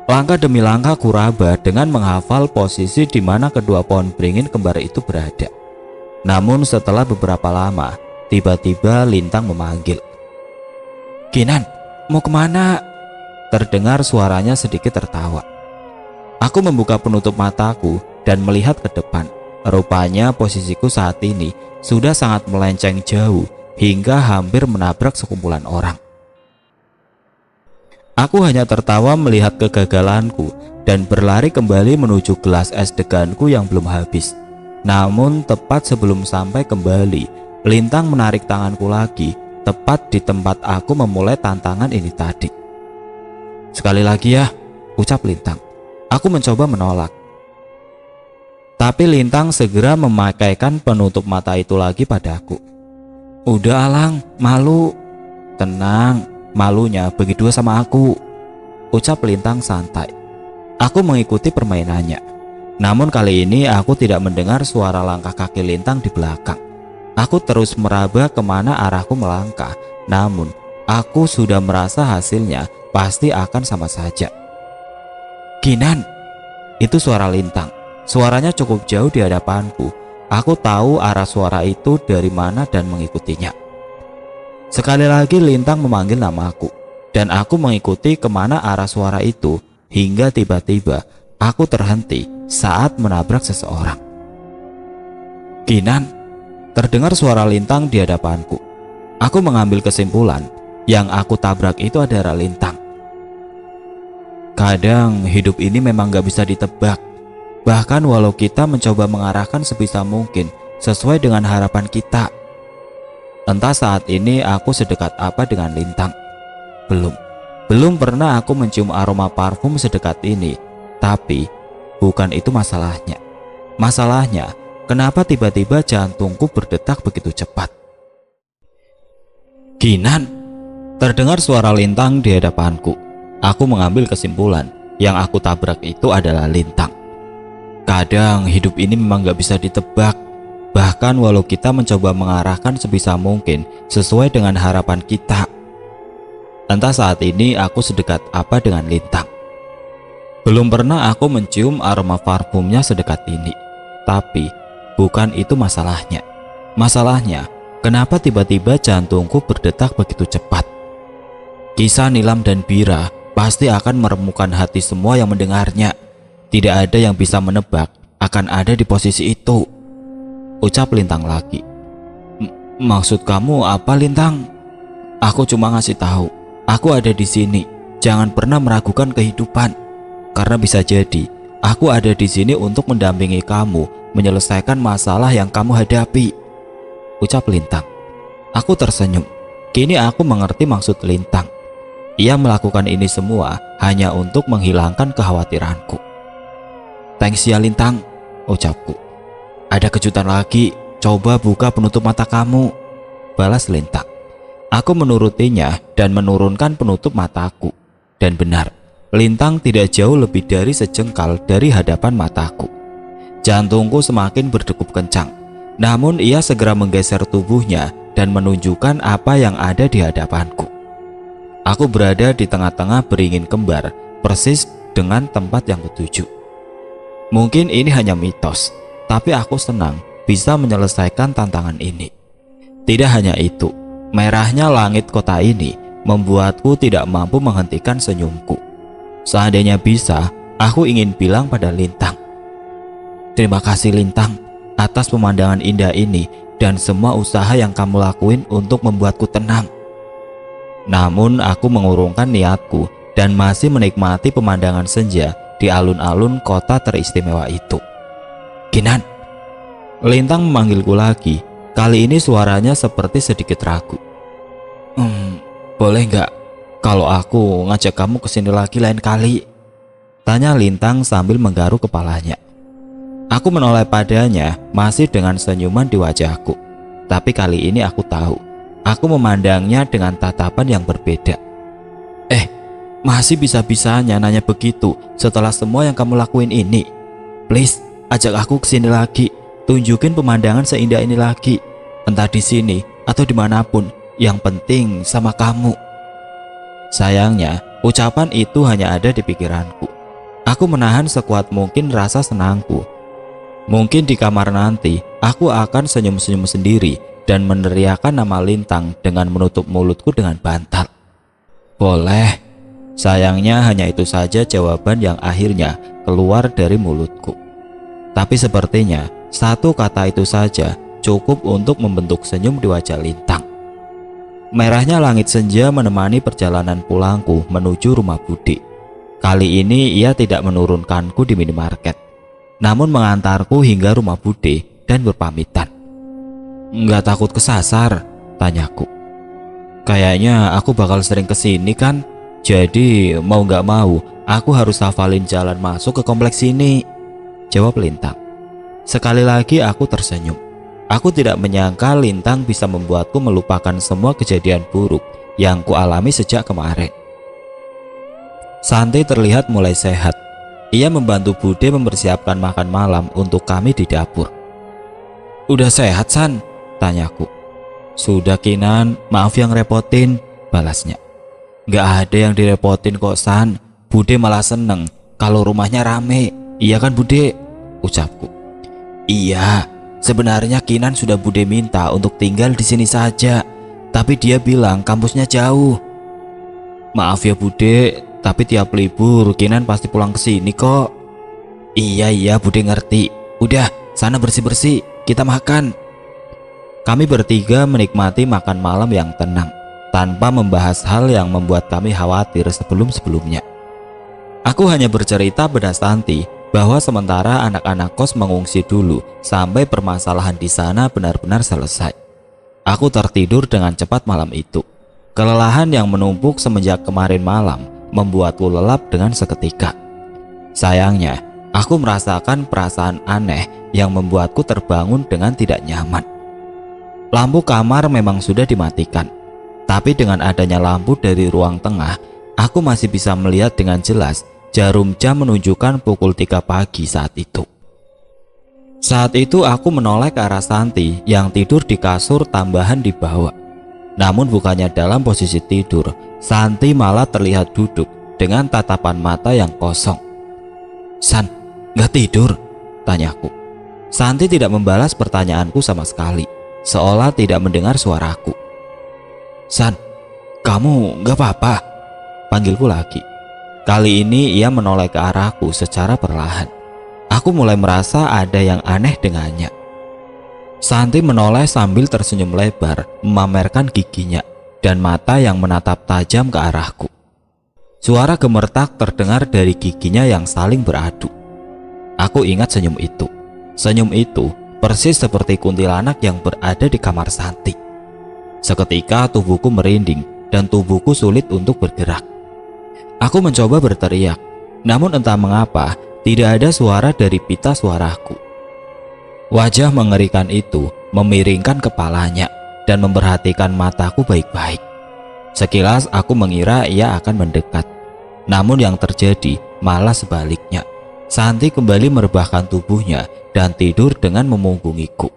Langkah demi langkah kuraba dengan menghafal posisi di mana kedua pohon beringin kembar itu berada. Namun setelah beberapa lama, tiba-tiba Lintang memanggil. Kinan, mau kemana? Terdengar suaranya sedikit tertawa. Aku membuka penutup mataku dan melihat ke depan. Rupanya posisiku saat ini sudah sangat melenceng jauh hingga hampir menabrak sekumpulan orang. Aku hanya tertawa melihat kegagalanku dan berlari kembali menuju gelas es deganku yang belum habis. Namun tepat sebelum sampai kembali, Lintang menarik tanganku lagi, tepat di tempat aku memulai tantangan ini tadi. Sekali lagi ya, ucap Lintang. Aku mencoba menolak. Tapi Lintang segera memakaikan penutup mata itu lagi padaku. Udah Alang, malu. Tenang, malunya begitu sama aku, ucap Lintang santai. Aku mengikuti permainannya. Namun kali ini aku tidak mendengar suara langkah kaki Lintang di belakang. Aku terus meraba kemana arahku melangkah. Namun aku sudah merasa hasilnya pasti akan sama saja. Kinan, itu suara Lintang. Suaranya cukup jauh di hadapanku. Aku tahu arah suara itu dari mana dan mengikutinya. Sekali lagi Lintang memanggil namaku, dan aku mengikuti kemana arah suara itu hingga tiba-tiba aku terhenti saat menabrak seseorang. Kinan, terdengar suara Lintang di hadapanku. Aku mengambil kesimpulan yang aku tabrak itu adalah Lintang. Kadang hidup ini memang gak bisa ditebak. Bahkan walau kita mencoba mengarahkan sebisa mungkin sesuai dengan harapan kita. Entah saat ini aku sedekat apa dengan Lintang. Belum pernah aku mencium aroma parfum sedekat ini. Tapi bukan itu masalahnya. Masalahnya, kenapa tiba-tiba jantungku berdetak begitu cepat? Kinan, terdengar suara Lintang di hadapanku. Aku mengambil kesimpulan yang aku tabrak itu adalah Lintang. Kadang hidup ini memang gak bisa ditebak. Bahkan walau kita mencoba mengarahkan sebisa mungkin sesuai dengan harapan kita. Entah saat ini aku sedekat apa dengan Lintang. Belum pernah aku mencium aroma parfumnya sedekat ini. Tapi bukan itu masalahnya. Masalahnya, kenapa tiba-tiba jantungku berdetak begitu cepat? Kisah Nilam dan Bira pasti akan meremukan hati semua yang mendengarnya. Tidak ada yang bisa menebak akan ada di posisi itu, ucap Lintang lagi. Maksud kamu apa, Lintang? Aku cuma ngasih tahu, aku ada di sini. Jangan pernah meragukan kehidupan, karena bisa jadi aku ada di sini untuk mendampingi kamu menyelesaikan masalah yang kamu hadapi, ucap Lintang. Aku tersenyum. Kini aku mengerti maksud Lintang. Ia melakukan ini semua hanya untuk menghilangkan kekhawatiranku. Thanks ya Lintang, ucapku. Ada kejutan lagi, coba buka penutup mata kamu, balas Lintang. Aku menurutinya dan menurunkan penutup mataku. Dan benar, Lintang tidak jauh lebih dari sejengkal dari hadapan mataku. Jantungku semakin berdegup kencang. Namun ia segera menggeser tubuhnya dan menunjukkan apa yang ada di hadapanku. Aku berada di tengah-tengah beringin kembar, persis dengan tempat yang kutuju. Mungkin ini hanya mitos, tapi aku senang bisa menyelesaikan tantangan ini. Tidak hanya itu, merahnya langit kota ini membuatku tidak mampu menghentikan senyumku. Seandainya bisa, aku ingin bilang pada Lintang, terima kasih Lintang atas pemandangan indah ini dan semua usaha yang kamu lakuin untuk membuatku tenang. Namun aku mengurungkan niatku dan masih menikmati pemandangan senja di alun-alun kota teristimewa itu. Kinan, Lintang memanggilku lagi. Kali ini suaranya seperti sedikit ragu. Boleh nggak? Kalau aku ngajak kamu kesini lagi lain kali? Tanya Lintang sambil menggaruk kepalanya. Aku menoleh padanya masih dengan senyuman di wajahku. Tapi kali ini aku tahu, aku memandangnya dengan tatapan yang berbeda. Masih bisa-bisanya nanya begitu setelah semua yang kamu lakuin ini. Please, ajak aku kesini lagi. Tunjukin pemandangan seindah ini lagi. Entah di sini atau dimanapun, yang penting sama kamu. Sayangnya, ucapan itu hanya ada di pikiranku. Aku menahan sekuat mungkin rasa senangku. Mungkin di kamar nanti, aku akan senyum-senyum sendiri dan meneriakkan nama Lintang dengan menutup mulutku dengan bantal. Boleh. Sayangnya hanya itu saja jawaban yang akhirnya keluar dari mulutku. Tapi sepertinya satu kata itu saja cukup untuk membentuk senyum di wajah Lintang. Merahnya langit senja menemani perjalanan pulangku menuju rumah Budi. Kali ini ia tidak menurunkanku di minimarket, namun mengantarku hingga rumah Budi dan berpamitan. Nggak takut kesasar? Tanyaku. Kayaknya aku bakal sering kesini kan? Jadi mau gak mau aku harus hafalin jalan masuk ke kompleks ini, jawab Lintang. Sekali lagi aku tersenyum. Aku tidak menyangka Lintang bisa membuatku melupakan semua kejadian buruk yang kualami sejak kemarin. Santi terlihat mulai sehat. Ia membantu Bude mempersiapkan makan malam untuk kami di dapur. Udah sehat, San? Tanyaku. Sudah Kinan, maaf yang repotin, balasnya. Gak ada yang direpotin kok, San. Bude malah seneng kalau rumahnya rame. Iya kan Bude? Ucapku. Iya, sebenarnya Kinan sudah Bude minta untuk tinggal di sini saja, tapi dia bilang kampusnya jauh. Maaf ya Bude, tapi tiap libur Kinan pasti pulang ke sini kok. Iya Bude ngerti. Udah, sana bersih-bersih, kita makan. Kami bertiga menikmati makan malam yang tenang, tanpa membahas hal yang membuat kami khawatir sebelum-sebelumnya. Aku hanya bercerita pada Santi bahwa sementara anak-anak kos mengungsi dulu sampai permasalahan di sana benar-benar selesai. Aku tertidur dengan cepat malam itu. Kelelahan yang menumpuk semenjak kemarin malam membuatku lelap dengan seketika. Sayangnya, aku merasakan perasaan aneh yang membuatku terbangun dengan tidak nyaman. Lampu kamar memang sudah dimatikan, tapi dengan adanya lampu dari ruang tengah, aku masih bisa melihat dengan jelas jarum jam menunjukkan pukul 3 pagi saat itu. Saat itu aku menoleh ke arah Santi yang tidur di kasur tambahan di bawah. Namun bukannya dalam posisi tidur, Santi malah terlihat duduk dengan tatapan mata yang kosong. San, gak tidur? Tanyaku. Santi tidak membalas pertanyaanku sama sekali, seolah tidak mendengar suaraku. San, kamu gak apa-apa? Panggilku lagi. Kali ini ia menoleh ke arahku secara perlahan. Aku mulai merasa ada yang aneh dengannya. Santi menoleh sambil tersenyum lebar, memamerkan giginya dan mata yang menatap tajam ke arahku. Suara gemertak terdengar dari giginya yang saling beradu. Aku ingat senyum itu. Senyum itu persis seperti kuntilanak yang berada di kamar Santi. Seketika tubuhku merinding dan tubuhku sulit untuk bergerak. Aku mencoba berteriak, namun entah mengapa tidak ada suara dari pita suaraku. Wajah mengerikan itu memiringkan kepalanya dan memperhatikan mataku baik-baik. Sekilas aku mengira ia akan mendekat, namun yang terjadi malah sebaliknya. Santi kembali merebahkan tubuhnya dan tidur dengan memunggungiku.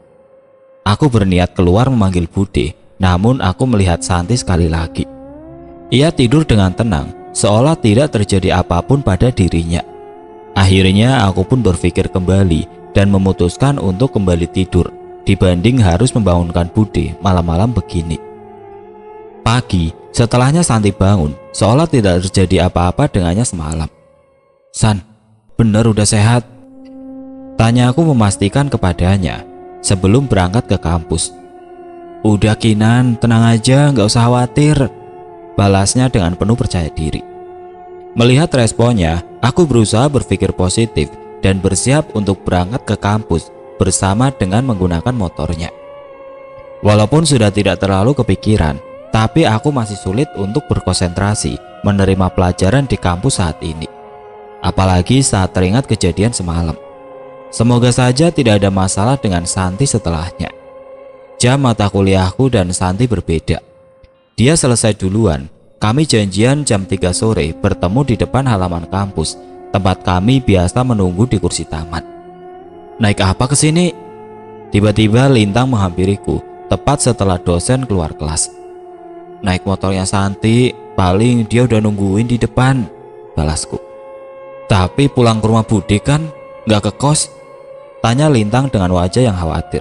Aku berniat keluar memanggil Bude, namun aku melihat Santi sekali lagi. Ia tidur dengan tenang, seolah tidak terjadi apapun pada dirinya. Akhirnya aku pun berpikir kembali dan memutuskan untuk kembali tidur dibanding harus membangunkan Bude malam-malam begini. Pagi, setelahnya Santi bangun, seolah tidak terjadi apa-apa dengannya semalam. San, benar udah sehat? Tanya aku memastikan kepadanya sebelum berangkat ke kampus. Udah Kinan, tenang aja, gak usah khawatir, balasnya dengan penuh percaya diri. Melihat responnya, aku berusaha berpikir positif dan bersiap untuk berangkat ke kampus bersama dengan menggunakan motornya. Walaupun sudah tidak terlalu kepikiran, Tapi aku masih sulit untuk berkonsentrasi menerima pelajaran di kampus saat ini. Apalagi saat teringat kejadian semalam. Semoga saja tidak ada masalah dengan Santi setelahnya. Jam mata kuliahku dan Santi berbeda. Dia selesai duluan. Kami janjian jam 3 sore bertemu di depan halaman kampus, tempat kami biasa menunggu di kursi taman. Naik apa ke sini? Tiba-tiba Lintang menghampiriku tepat setelah dosen keluar kelas. Naik motornya Santi, paling dia udah nungguin di depan, balasku. Tapi pulang ke rumah Bude kan, gak ke kos? Tanya Lintang dengan wajah yang khawatir.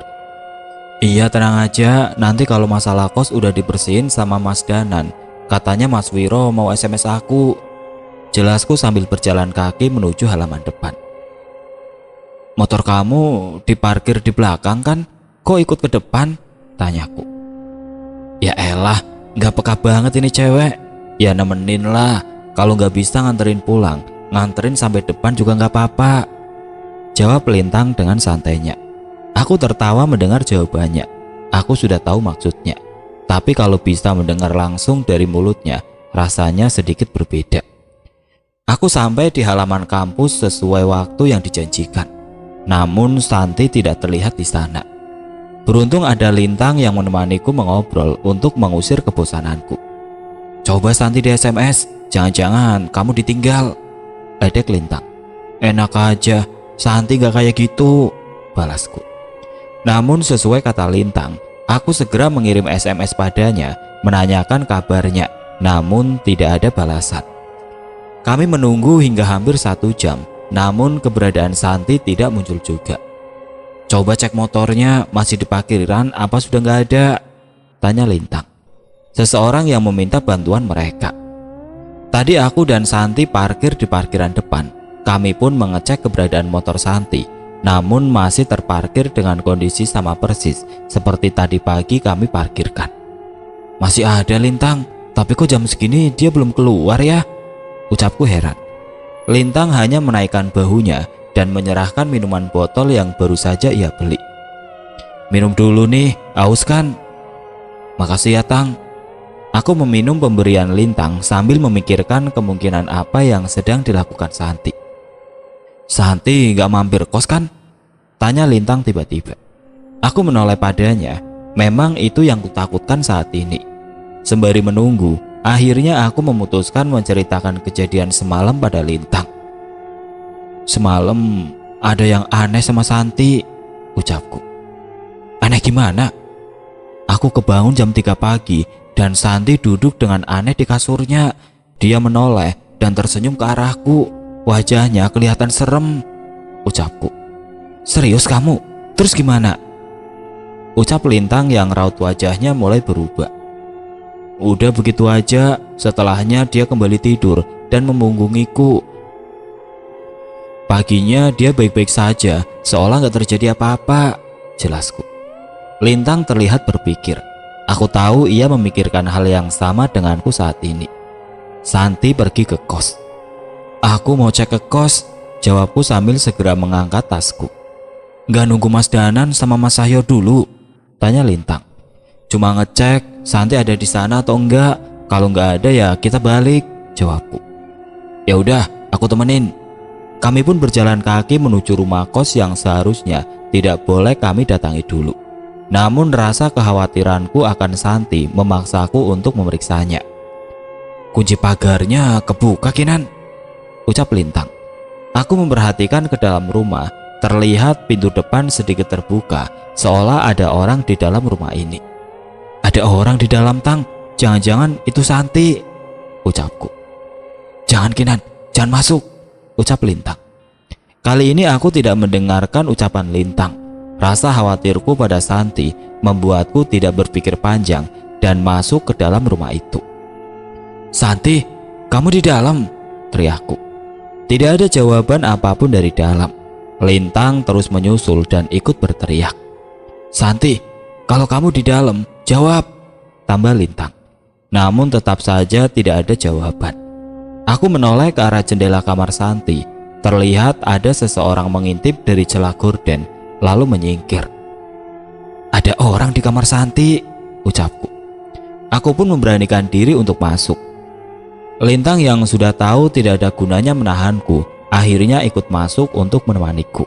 Iya, tenang aja, nanti kalau masalah kos udah dibersihin sama Mas Danan. Katanya Mas Wiro mau SMS aku. Jelasku sambil berjalan kaki menuju halaman depan. Motor kamu diparkir di belakang kan? Kok ikut ke depan? Tanyaku. Ya elah, gak peka banget ini cewek. Ya nemenin lah, kalau gak bisa nganterin pulang, nganterin sampai depan juga gak apa-apa, jawab Lintang dengan santainya. Aku tertawa mendengar jawabannya. Aku sudah tahu maksudnya. Tapi kalau bisa mendengar langsung dari mulutnya, rasanya sedikit berbeda. Aku sampai di halaman kampus sesuai waktu yang dijanjikan. Namun Santi tidak terlihat di sana. Beruntung ada Lintang yang menemaniku mengobrol untuk mengusir kebosananku. Coba Santi di SMS, jangan-jangan kamu ditinggal, ledek Lintang. Enak aja, Santi gak kayak gitu, balasku. Namun sesuai kata Lintang, aku segera mengirim SMS padanya menanyakan kabarnya, namun tidak ada balasan. Kami menunggu hingga hampir 1 jam, namun keberadaan Santi tidak muncul juga. Coba cek motornya masih di parkiran apa sudah nggak ada? Tanya Lintang, seseorang yang meminta bantuan mereka. Tadi aku dan Santi parkir di parkiran depan. Kami pun mengecek keberadaan motor Santi, namun masih terparkir dengan kondisi sama persis seperti tadi pagi kami parkirkan. Masih ada Lintang, tapi kok jam segini dia belum keluar ya? Ucapku heran. Lintang hanya menaikkan bahunya dan menyerahkan minuman botol yang baru saja ia beli. Minum dulu nih, haus kan? Makasih ya Tang. Aku meminum pemberian Lintang sambil memikirkan kemungkinan apa yang sedang dilakukan Santi. Santi gak mampir kos kan? Tanya Lintang tiba-tiba. Aku menoleh padanya. Memang itu yang kutakutkan saat ini. Sembari menunggu, akhirnya aku memutuskan menceritakan kejadian semalam pada Lintang. Semalam ada yang aneh sama Santi, ucapku. Aneh gimana? Aku kebangun jam 3 pagi dan Santi duduk dengan aneh di kasurnya. Dia menoleh dan tersenyum ke arahku. Wajahnya kelihatan serem, ucapku. Serius kamu? Terus gimana? Ucap Lintang yang raut wajahnya mulai berubah. Udah begitu aja, setelahnya dia kembali tidur dan memunggungiku. Paginya dia baik-baik saja, seolah gak terjadi apa-apa, jelasku. Lintang terlihat berpikir. Aku tahu ia memikirkan hal yang sama denganku saat ini. Santi pergi ke kos. Aku mau cek ke kos, jawabku sambil segera mengangkat tasku. Gak nunggu Mas Danan sama Mas Sahyo dulu? Tanya Lintang. Cuma ngecek Santi ada di sana atau enggak. Kalau enggak ada ya kita balik, jawabku. Ya udah, aku temenin. Kami pun berjalan kaki menuju rumah kos yang seharusnya tidak boleh kami datangi dulu. Namun rasa kekhawatiranku akan Santi memaksaku untuk memeriksanya. Kunci pagarnya kebuka Kinan, ucap Lintang. Aku memperhatikan ke dalam rumah. Terlihat pintu depan sedikit terbuka, seolah ada orang di dalam rumah ini. Ada orang di dalam Tang, jangan-jangan itu Santi, ucapku. Jangan Kinan, jangan masuk, ucap Lintang. Kali ini aku tidak mendengarkan ucapan Lintang. Rasa khawatirku pada Santi membuatku tidak berpikir panjang dan masuk ke dalam rumah itu. Santi, kamu di dalam, teriakku. Tidak ada jawaban apapun dari dalam. Lintang terus menyusul dan ikut berteriak. Santi, kalau kamu di dalam, jawab, tambah Lintang. Namun tetap saja tidak ada jawaban. Aku menoleh ke arah jendela kamar Santi. Terlihat ada seseorang mengintip dari celah gorden, lalu menyingkir. Ada orang di kamar Santi, ucapku. Aku pun memberanikan diri untuk masuk. Lintang yang sudah tahu tidak ada gunanya menahanku, akhirnya ikut masuk untuk menemaniku.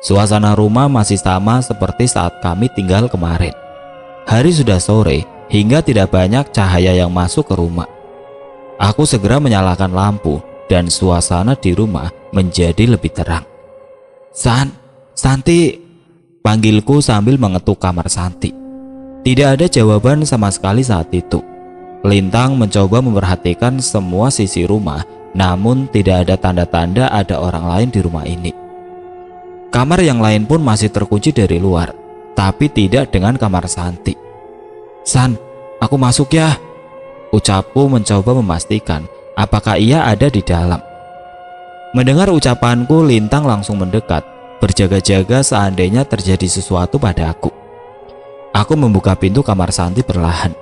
Suasana rumah masih sama seperti saat kami tinggal kemarin. Hari sudah sore hingga tidak banyak cahaya yang masuk ke rumah. Aku segera menyalakan lampu dan suasana di rumah menjadi lebih terang. Santi, panggilku sambil mengetuk kamar Santi. Tidak ada jawaban sama sekali saat itu. Lintang mencoba memperhatikan semua sisi rumah, namun tidak ada tanda-tanda ada orang lain di rumah ini. Kamar yang lain pun masih terkunci dari luar, tapi tidak dengan kamar Santi. San, aku masuk ya, ucapku mencoba memastikan apakah ia ada di dalam. Mendengar ucapanku, Lintang langsung mendekat, berjaga-jaga seandainya terjadi sesuatu pada aku. Aku membuka pintu kamar Santi perlahan.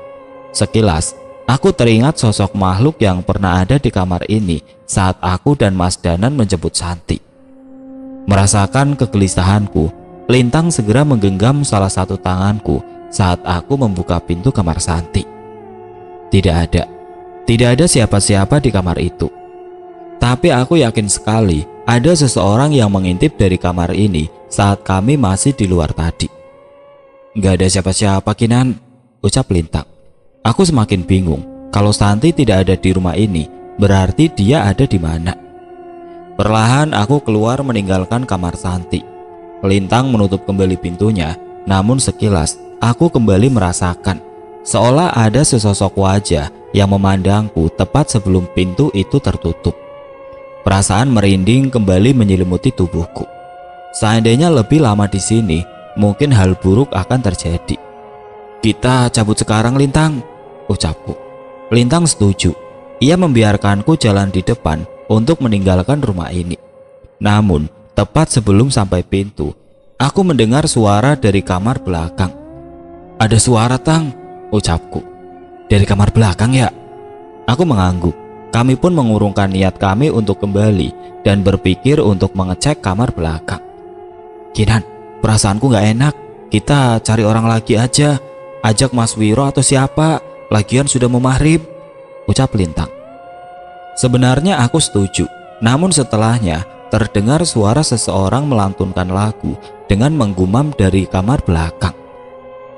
Sekilas, aku teringat sosok makhluk yang pernah ada di kamar ini saat aku dan Mas Danan menjemput Santi. Merasakan kegelisahanku, Lintang segera menggenggam salah satu tanganku saat aku membuka pintu kamar Santi. Tidak ada siapa-siapa di kamar itu. Tapi aku yakin sekali ada seseorang yang mengintip dari kamar ini saat kami masih di luar tadi. Gak ada siapa-siapa, Kinan, ucap Lintang. Aku semakin bingung. Kalau Santi tidak ada di rumah ini, berarti dia ada di mana? Perlahan aku keluar meninggalkan kamar Santi. Lintang menutup kembali pintunya, namun sekilas aku kembali merasakan seolah ada sesosok wajah yang memandangku tepat sebelum pintu itu tertutup. Perasaan merinding kembali menyelimuti tubuhku. Seandainya lebih lama di sini, mungkin hal buruk akan terjadi. Kita cabut sekarang, Lintang, ucapku. Lintang setuju. Ia membiarkanku jalan di depan untuk meninggalkan rumah ini. Namun, tepat sebelum sampai pintu, aku mendengar suara dari kamar belakang. Ada suara, Tang, ucapku. Dari kamar belakang ya? Aku mengangguk. Kami pun mengurungkan niat kami untuk kembali dan berpikir untuk mengecek kamar belakang. Kinan, perasaanku gak enak. Kita cari orang lagi aja. Ajak Mas Wiro atau siapa. Lagian sudah mau maghrib, ucap Lintang. Sebenarnya aku setuju. Namun setelahnya terdengar suara seseorang melantunkan lagu dengan menggumam dari kamar belakang.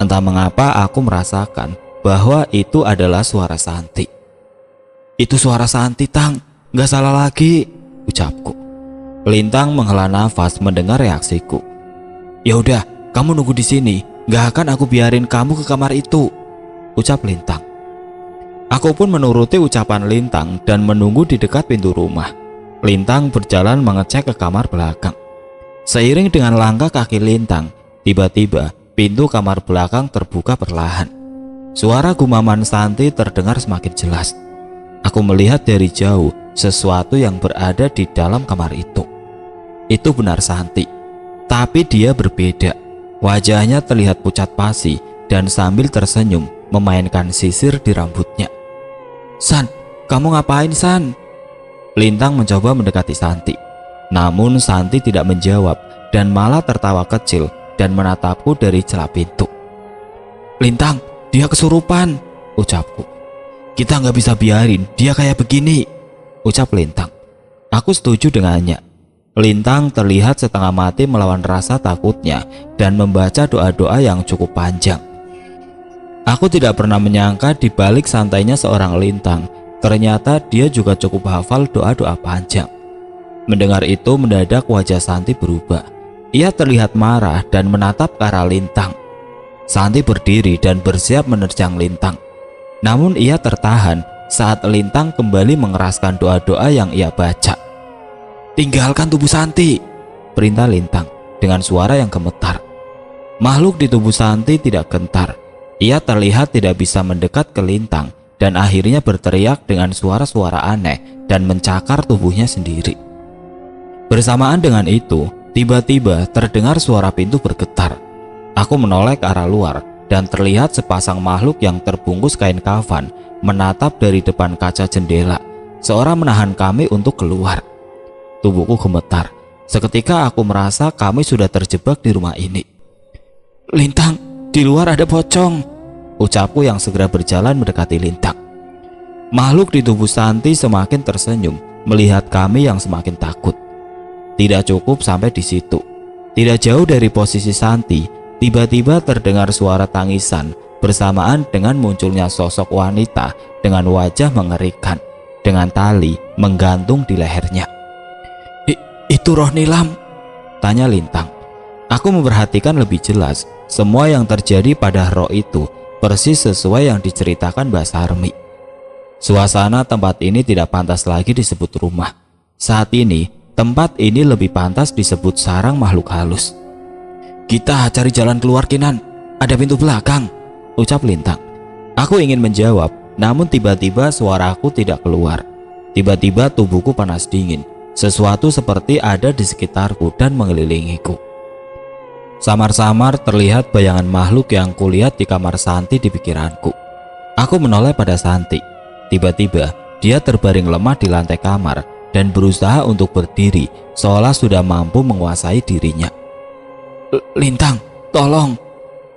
Entah mengapa aku merasakan bahwa itu adalah suara Santi. Itu suara Santi, Tang, gak salah lagi, ucapku. Lintang menghela nafas mendengar reaksiku. Ya udah, kamu nunggu di sini, gak akan aku biarin kamu ke kamar itu, ucap Lintang. Aku pun menuruti ucapan Lintang dan menunggu di dekat pintu rumah. Lintang berjalan mengecek ke kamar belakang. Seiring dengan langkah kaki Lintang, tiba-tiba pintu kamar belakang terbuka perlahan. Suara gumaman Santi terdengar semakin jelas. Aku melihat dari jauh sesuatu yang berada di dalam kamar itu. Itu benar Santi, tapi dia berbeda. Wajahnya terlihat pucat pasi dan sambil tersenyum memainkan sisir di rambutnya. San, kamu ngapain, San? Lintang mencoba mendekati Santi. Namun Santi tidak menjawab dan malah tertawa kecil dan menatapku dari celah pintu. Lintang, dia kesurupan, ucapku. Kita nggak bisa biarin dia kayak begini, ucap Lintang. Aku setuju dengannya. Lintang terlihat setengah mati melawan rasa takutnya dan membaca doa-doa yang cukup panjang. Aku tidak pernah menyangka di balik santainya seorang Lintang, ternyata dia juga cukup hafal doa-doa panjang. Mendengar itu mendadak wajah Santi berubah. Ia terlihat marah dan menatap ke arah Lintang. Santi berdiri dan bersiap menerjang Lintang. Namun ia tertahan saat Lintang kembali mengeraskan doa-doa yang ia baca. Tinggalkan tubuh Santi, perintah Lintang dengan suara yang gemetar. Makhluk di tubuh Santi tidak gentar. Ia terlihat tidak bisa mendekat ke Lintang dan akhirnya berteriak dengan suara-suara aneh dan mencakar tubuhnya sendiri. Bersamaan dengan itu, tiba-tiba terdengar suara pintu bergetar. Aku menoleh ke arah luar dan terlihat sepasang makhluk yang terbungkus kain kafan menatap dari depan kaca jendela, seorang menahan kami untuk keluar. Tubuhku gemetar. Seketika aku merasa kami sudah terjebak di rumah ini. Lintang, di luar ada pocong, ucapku yang segera berjalan mendekati Lintang. Makhluk di tubuh Santi semakin tersenyum melihat kami yang semakin takut. Tidak cukup sampai di situ. Tidak jauh dari posisi Santi, tiba-tiba terdengar suara tangisan bersamaan dengan munculnya sosok wanita dengan wajah mengerikan, dengan tali menggantung di lehernya. Itu roh nilam? Tanya Lintang. Aku memperhatikan lebih jelas semua yang terjadi pada roh itu persis sesuai yang diceritakan Mbak Sarmi. Suasana tempat ini tidak pantas lagi disebut rumah. Saat ini, tempat ini lebih pantas disebut sarang makhluk halus. Kita cari jalan keluar, Kinan. Ada pintu belakang, ucap Lintang. Aku ingin menjawab, namun tiba-tiba suaraku tidak keluar. Tiba-tiba tubuhku panas dingin. Sesuatu seperti ada di sekitarku dan mengelilingiku. Samar-samar terlihat bayangan makhluk yang kulihat di kamar Santi di pikiranku. Aku menoleh pada Santi. Tiba-tiba dia terbaring lemah di lantai kamar dan berusaha untuk berdiri seolah sudah mampu menguasai dirinya. Lintang, tolong.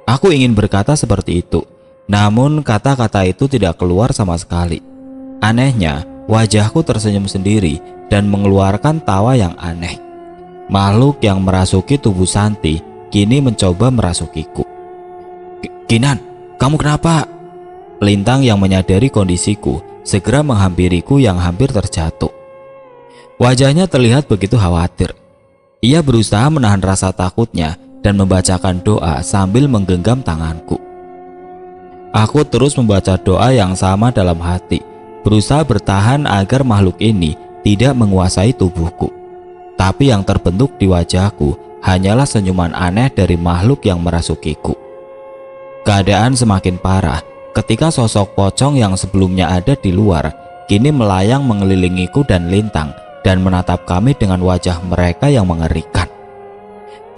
Aku ingin berkata seperti itu, namun kata-kata itu tidak keluar sama sekali. Anehnya, wajahku tersenyum sendiri dan mengeluarkan tawa yang aneh. Makhluk yang merasuki tubuh Santi kini mencoba merasukiku. Kinan, kamu kenapa? Lintang yang menyadari kondisiku segera menghampiriku yang hampir terjatuh. Wajahnya terlihat begitu khawatir. Ia berusaha menahan rasa takutnya dan membacakan doa sambil menggenggam tanganku. Aku terus membaca doa yang sama dalam hati, berusaha bertahan agar makhluk ini tidak menguasai tubuhku. Tapi yang terbentuk di wajahku hanyalah senyuman aneh dari makhluk yang merasukiku. Keadaan semakin parah ketika sosok pocong yang sebelumnya ada di luar kini melayang mengelilingiku dan Lintang dan menatap kami dengan wajah mereka yang mengerikan.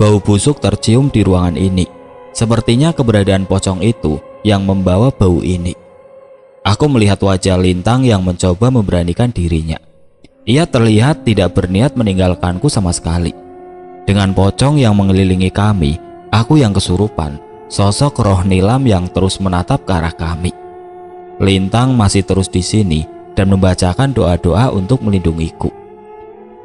Bau busuk tercium di ruangan ini. Sepertinya keberadaan pocong itu yang membawa bau ini. Aku melihat wajah Lintang yang mencoba memberanikan dirinya. Ia terlihat tidak berniat meninggalkanku sama sekali. Dengan pocong yang mengelilingi kami, aku yang kesurupan, sosok roh nilam yang terus menatap ke arah kami. Lintang masih terus di sini dan membacakan doa-doa untuk melindungiku.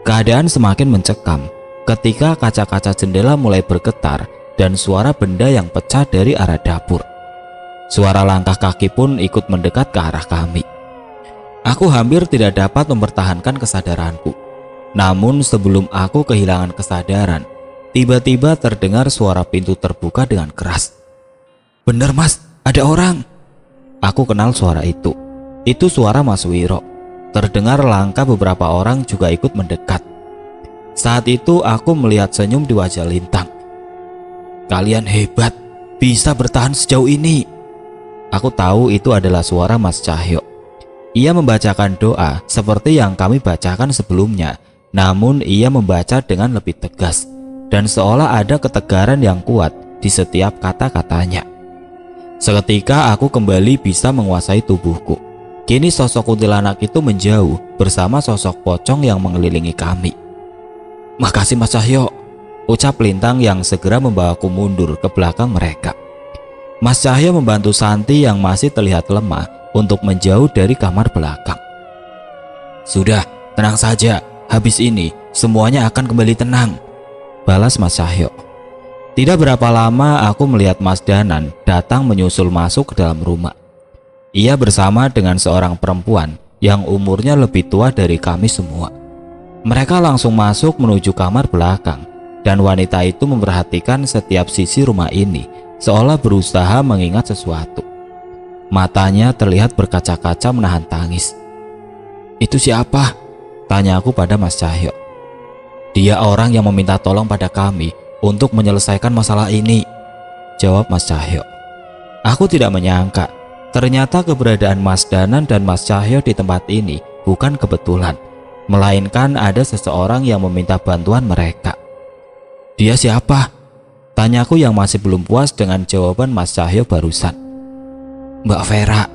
Keadaan semakin mencekam ketika kaca-kaca jendela mulai bergetar dan suara benda yang pecah dari arah dapur. Suara langkah kaki pun ikut mendekat ke arah kami. Aku hampir tidak dapat mempertahankan kesadaranku. Namun sebelum aku kehilangan kesadaran, tiba-tiba terdengar suara pintu terbuka dengan keras. Bener Mas, ada orang. Aku kenal suara itu. Itu suara Mas Wiro. Terdengar langkah beberapa orang juga ikut mendekat. Saat itu aku melihat senyum di wajah Lintang. Kalian hebat, bisa bertahan sejauh ini. Aku tahu itu adalah suara Mas Cahyo. Ia membacakan doa seperti yang kami bacakan sebelumnya, namun ia membaca dengan lebih tegas dan seolah ada ketegaran yang kuat di setiap kata-katanya. Seketika aku kembali bisa menguasai tubuhku. Kini sosok kuntilanak itu menjauh bersama sosok pocong yang mengelilingi kami. Makasih Mas Cahyo, ucap Lintang yang segera membawaku mundur ke belakang mereka. Mas Cahyo membantu Santi yang masih terlihat lemah untuk menjauh dari kamar belakang. Sudah, tenang saja, habis ini semuanya akan kembali tenang, balas Mas Cahyo. Tidak berapa lama aku melihat Mas Danan datang menyusul masuk ke dalam rumah. Ia bersama dengan seorang perempuan yang umurnya lebih tua dari kami semua. Mereka langsung masuk menuju kamar belakang dan wanita itu memperhatikan setiap sisi rumah ini seolah berusaha mengingat sesuatu. Matanya terlihat berkaca-kaca menahan tangis. Itu siapa? Tanya aku pada Mas Cahyo. Dia orang yang meminta tolong pada kami untuk menyelesaikan masalah ini, jawab Mas Cahyo. Aku tidak menyangka ternyata keberadaan Mas Danan dan Mas Cahyo di tempat ini bukan kebetulan, melainkan ada seseorang yang meminta bantuan mereka. Dia siapa? Tanyaku yang masih belum puas dengan jawaban Mas Cahyo barusan. Mbak Vera.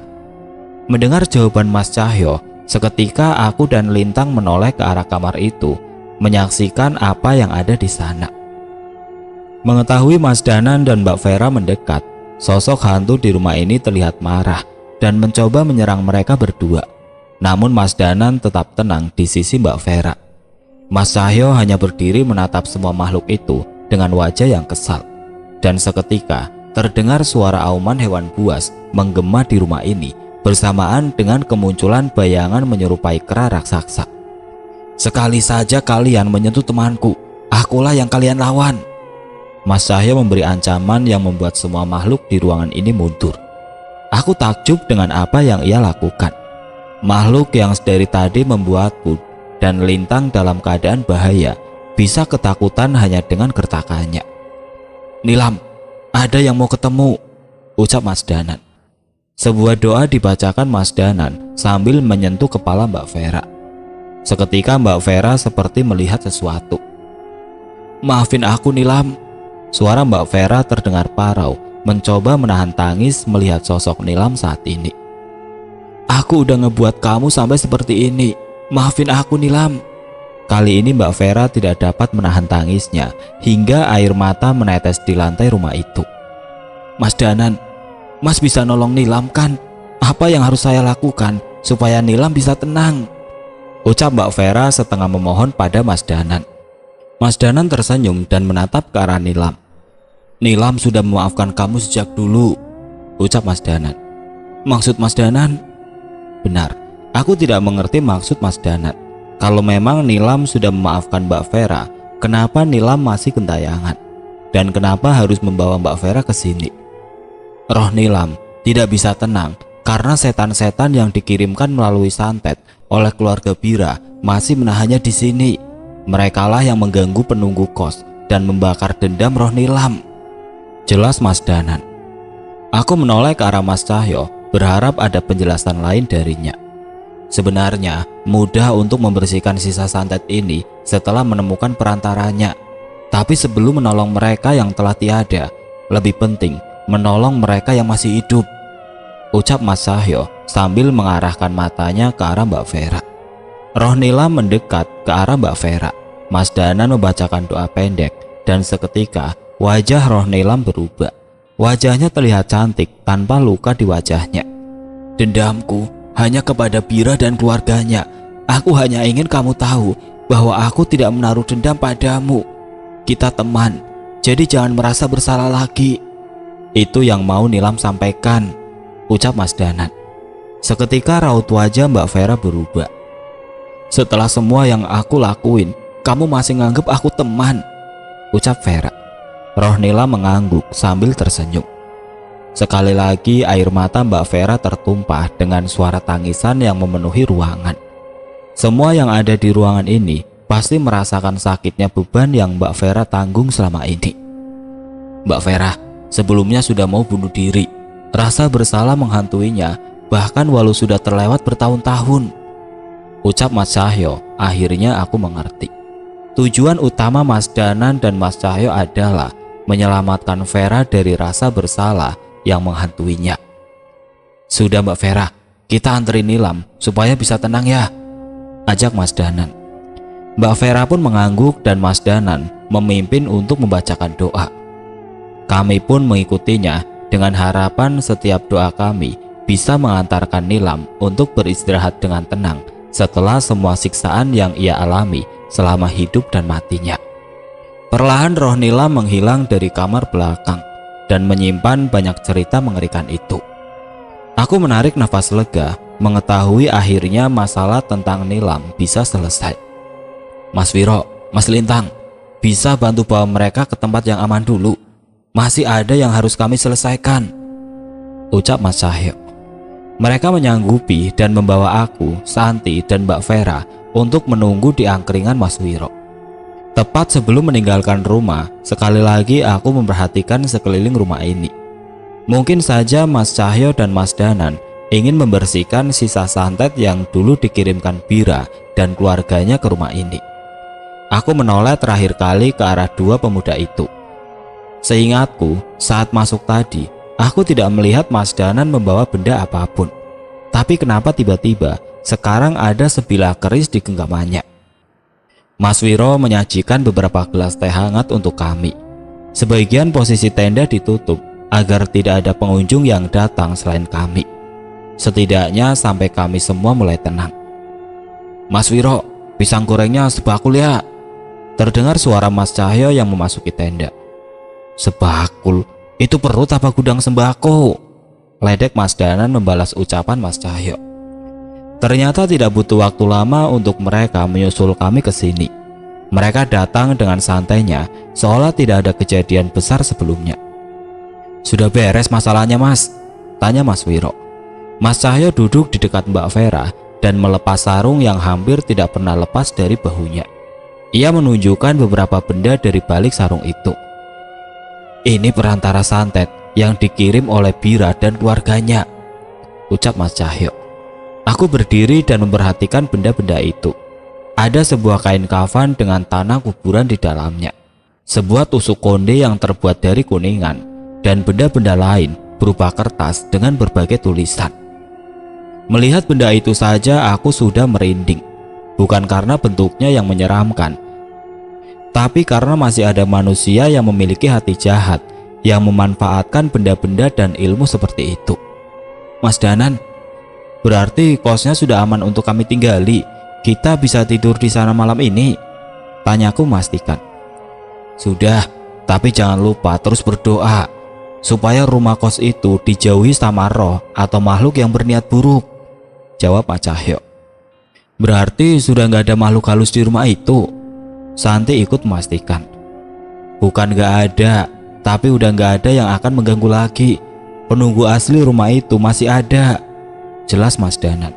Mendengar jawaban Mas Cahyo, seketika aku dan Lintang menoleh ke arah kamar itu, menyaksikan apa yang ada di sana. Mengetahui Mas Danan dan Mbak Vera mendekat, Sosok hantu di rumah ini terlihat marah dan mencoba menyerang mereka berdua. Namun Mas Danan tetap tenang di sisi Mbak Vera. Mas Cahyo hanya berdiri menatap semua makhluk itu dengan wajah yang kesal. Dan seketika terdengar suara auman hewan buas menggema di rumah ini bersamaan dengan kemunculan bayangan menyerupai kera raksasa. "Sekali saja kalian menyentuh temanku, akulah yang kalian lawan." Mas Cahyo memberi ancaman yang membuat semua makhluk di ruangan ini mundur. Aku takjub dengan apa yang ia lakukan. Makhluk yang dari tadi membuatku dan Lintang dalam keadaan bahaya bisa ketakutan hanya dengan gertakannya. "Nilam, ada yang mau ketemu," ucap Mas Danan. Sebuah doa dibacakan Mas Danan sambil menyentuh kepala Mbak Vera. Seketika Mbak Vera seperti melihat sesuatu. "Maafin aku Nilam." Suara Mbak Vera terdengar parau, mencoba menahan tangis melihat sosok Nilam saat ini. "Aku udah ngebuat kamu sampai seperti ini. Maafin aku Nilam." Kali ini Mbak Vera tidak dapat menahan tangisnya hingga air mata menetes di lantai rumah itu. "Mas Danan, Mas bisa nolong Nilam kan? Apa yang harus saya lakukan supaya Nilam bisa tenang?" ucap Mbak Vera setengah memohon pada Mas Danan. Mas Danan tersenyum dan menatap ke arah Nilam. "Nilam sudah memaafkan kamu sejak dulu," ucap Mas Danan. "Maksud Mas Danan?" "Benar, aku tidak mengerti maksud Mas Danan. Kalau memang Nilam sudah memaafkan Mbak Vera, kenapa Nilam masih gentayangan? Dan kenapa harus membawa Mbak Vera ke sini?" "Roh Nilam tidak bisa tenang karena setan-setan yang dikirimkan melalui santet oleh keluarga Bira masih menahannya di sini. Merekalah yang mengganggu penunggu kos dan membakar dendam roh Nilam," jelas Mas Danan. Aku menoleh ke arah Mas Cahyo, berharap ada penjelasan lain darinya. Sebenarnya mudah untuk membersihkan sisa santet ini setelah menemukan perantaranya. Tapi sebelum menolong mereka yang telah tiada, lebih penting menolong mereka yang masih hidup, ucap Mas Cahyo sambil mengarahkan matanya ke arah Mbak Vera. Roh Nilam mendekat ke arah Mbak Vera. Mas Danan membacakan doa pendek dan seketika wajah roh Nilam berubah. Wajahnya terlihat cantik tanpa luka di wajahnya. "Dendamku hanya kepada Bira dan keluarganya. Aku hanya ingin kamu tahu bahwa aku tidak menaruh dendam padamu. Kita teman, jadi jangan merasa bersalah lagi." Itu yang mau Nilam sampaikan, ucap Mas Danan. Seketika raut wajah Mbak Vera berubah. "Setelah semua yang aku lakuin, kamu masih nganggep aku teman," ucap Vera. Roh Nilam mengangguk sambil tersenyum. Sekali lagi air mata Mbak Vera tertumpah dengan suara tangisan yang memenuhi ruangan. Semua yang ada di ruangan ini pasti merasakan sakitnya beban yang Mbak Vera tanggung selama ini. Mbak Vera sebelumnya sudah mau bunuh diri. Rasa bersalah menghantuinya, bahkan walau sudah terlewat bertahun-tahun, ucap Mas Cahyo. Akhirnya aku mengerti. Tujuan utama Mas Danan dan Mas Cahyo adalah menyelamatkan Vera dari rasa bersalah yang menghantuinya. "Sudah Mbak Vera, kita anterin Nilam supaya bisa tenang ya," ajak Mas Danan. Mbak Vera pun mengangguk dan Mas Danan memimpin untuk membacakan doa. Kami pun mengikutinya dengan harapan setiap doa kami bisa mengantarkan Nilam untuk beristirahat dengan tenang setelah semua siksaan yang ia alami selama hidup dan matinya. Perlahan roh Nilam menghilang dari kamar belakang dan menyimpan banyak cerita mengerikan itu. Aku menarik nafas lega mengetahui akhirnya masalah tentang Nilam bisa selesai. "Mas Wiro, Mas Lintang, bisa bantu bawa mereka ke tempat yang aman dulu. Masih ada yang harus kami selesaikan," ucap Mas Cahyo. Mereka menyanggupi dan membawa aku, Santi, dan Mbak Vera untuk menunggu di angkringan Mas Wiro. Tepat sebelum meninggalkan rumah, sekali lagi aku memperhatikan sekeliling rumah ini. Mungkin saja Mas Cahyo dan Mas Danan ingin membersihkan sisa santet yang dulu dikirimkan Bira dan keluarganya ke rumah ini. Aku menoleh terakhir kali ke arah dua pemuda itu. Seingatku, saat masuk tadi, aku tidak melihat Mas Danan membawa benda apapun. Tapi kenapa tiba-tiba sekarang ada sebilah keris di genggamannya? Mas Wiro menyajikan beberapa gelas teh hangat untuk kami. Sebagian posisi tenda ditutup agar tidak ada pengunjung yang datang selain kami. Setidaknya sampai kami semua mulai tenang. "Mas Wiro, pisang gorengnya sebakul ya." Terdengar suara Mas Cahyo yang memasuki tenda. "Sebakul? Itu perut apa gudang sembako?" Ledek Mas Danan membalas ucapan Mas Cahyo. Ternyata tidak butuh waktu lama untuk mereka menyusul kami ke sini. Mereka datang dengan santainya, seolah tidak ada kejadian besar sebelumnya. "Sudah beres masalahnya, Mas?" tanya Mas Wiro. Mas Cahyo duduk di dekat Mbak Vera dan melepas sarung yang hampir tidak pernah lepas dari bahunya. Ia menunjukkan beberapa benda dari balik sarung itu. "Ini perantara santet yang dikirim oleh Bira dan keluarganya," ucap Mas Cahyo. Aku berdiri dan memperhatikan benda-benda itu. Ada sebuah kain kafan dengan tanah kuburan di dalamnya, sebuah tusuk konde yang terbuat dari kuningan, dan benda-benda lain berupa kertas dengan berbagai tulisan. Melihat benda itu saja aku sudah merinding, bukan karena bentuknya yang menyeramkan, tapi karena masih ada manusia yang memiliki hati jahat yang memanfaatkan benda-benda dan ilmu seperti itu. "Mas Danan, berarti kosnya sudah aman untuk kami tinggali. Kita bisa tidur di sana malam ini?" tanyaku memastikan. "Sudah, tapi jangan lupa terus berdoa supaya rumah kos itu dijauhi sama roh atau makhluk yang berniat buruk," jawab Pak Cahyo. "Berarti sudah nggak ada makhluk halus di rumah itu?" Santi ikut memastikan. "Bukan nggak ada, tapi udah nggak ada yang akan mengganggu lagi. Penunggu asli rumah itu masih ada," jelas Mas Danan.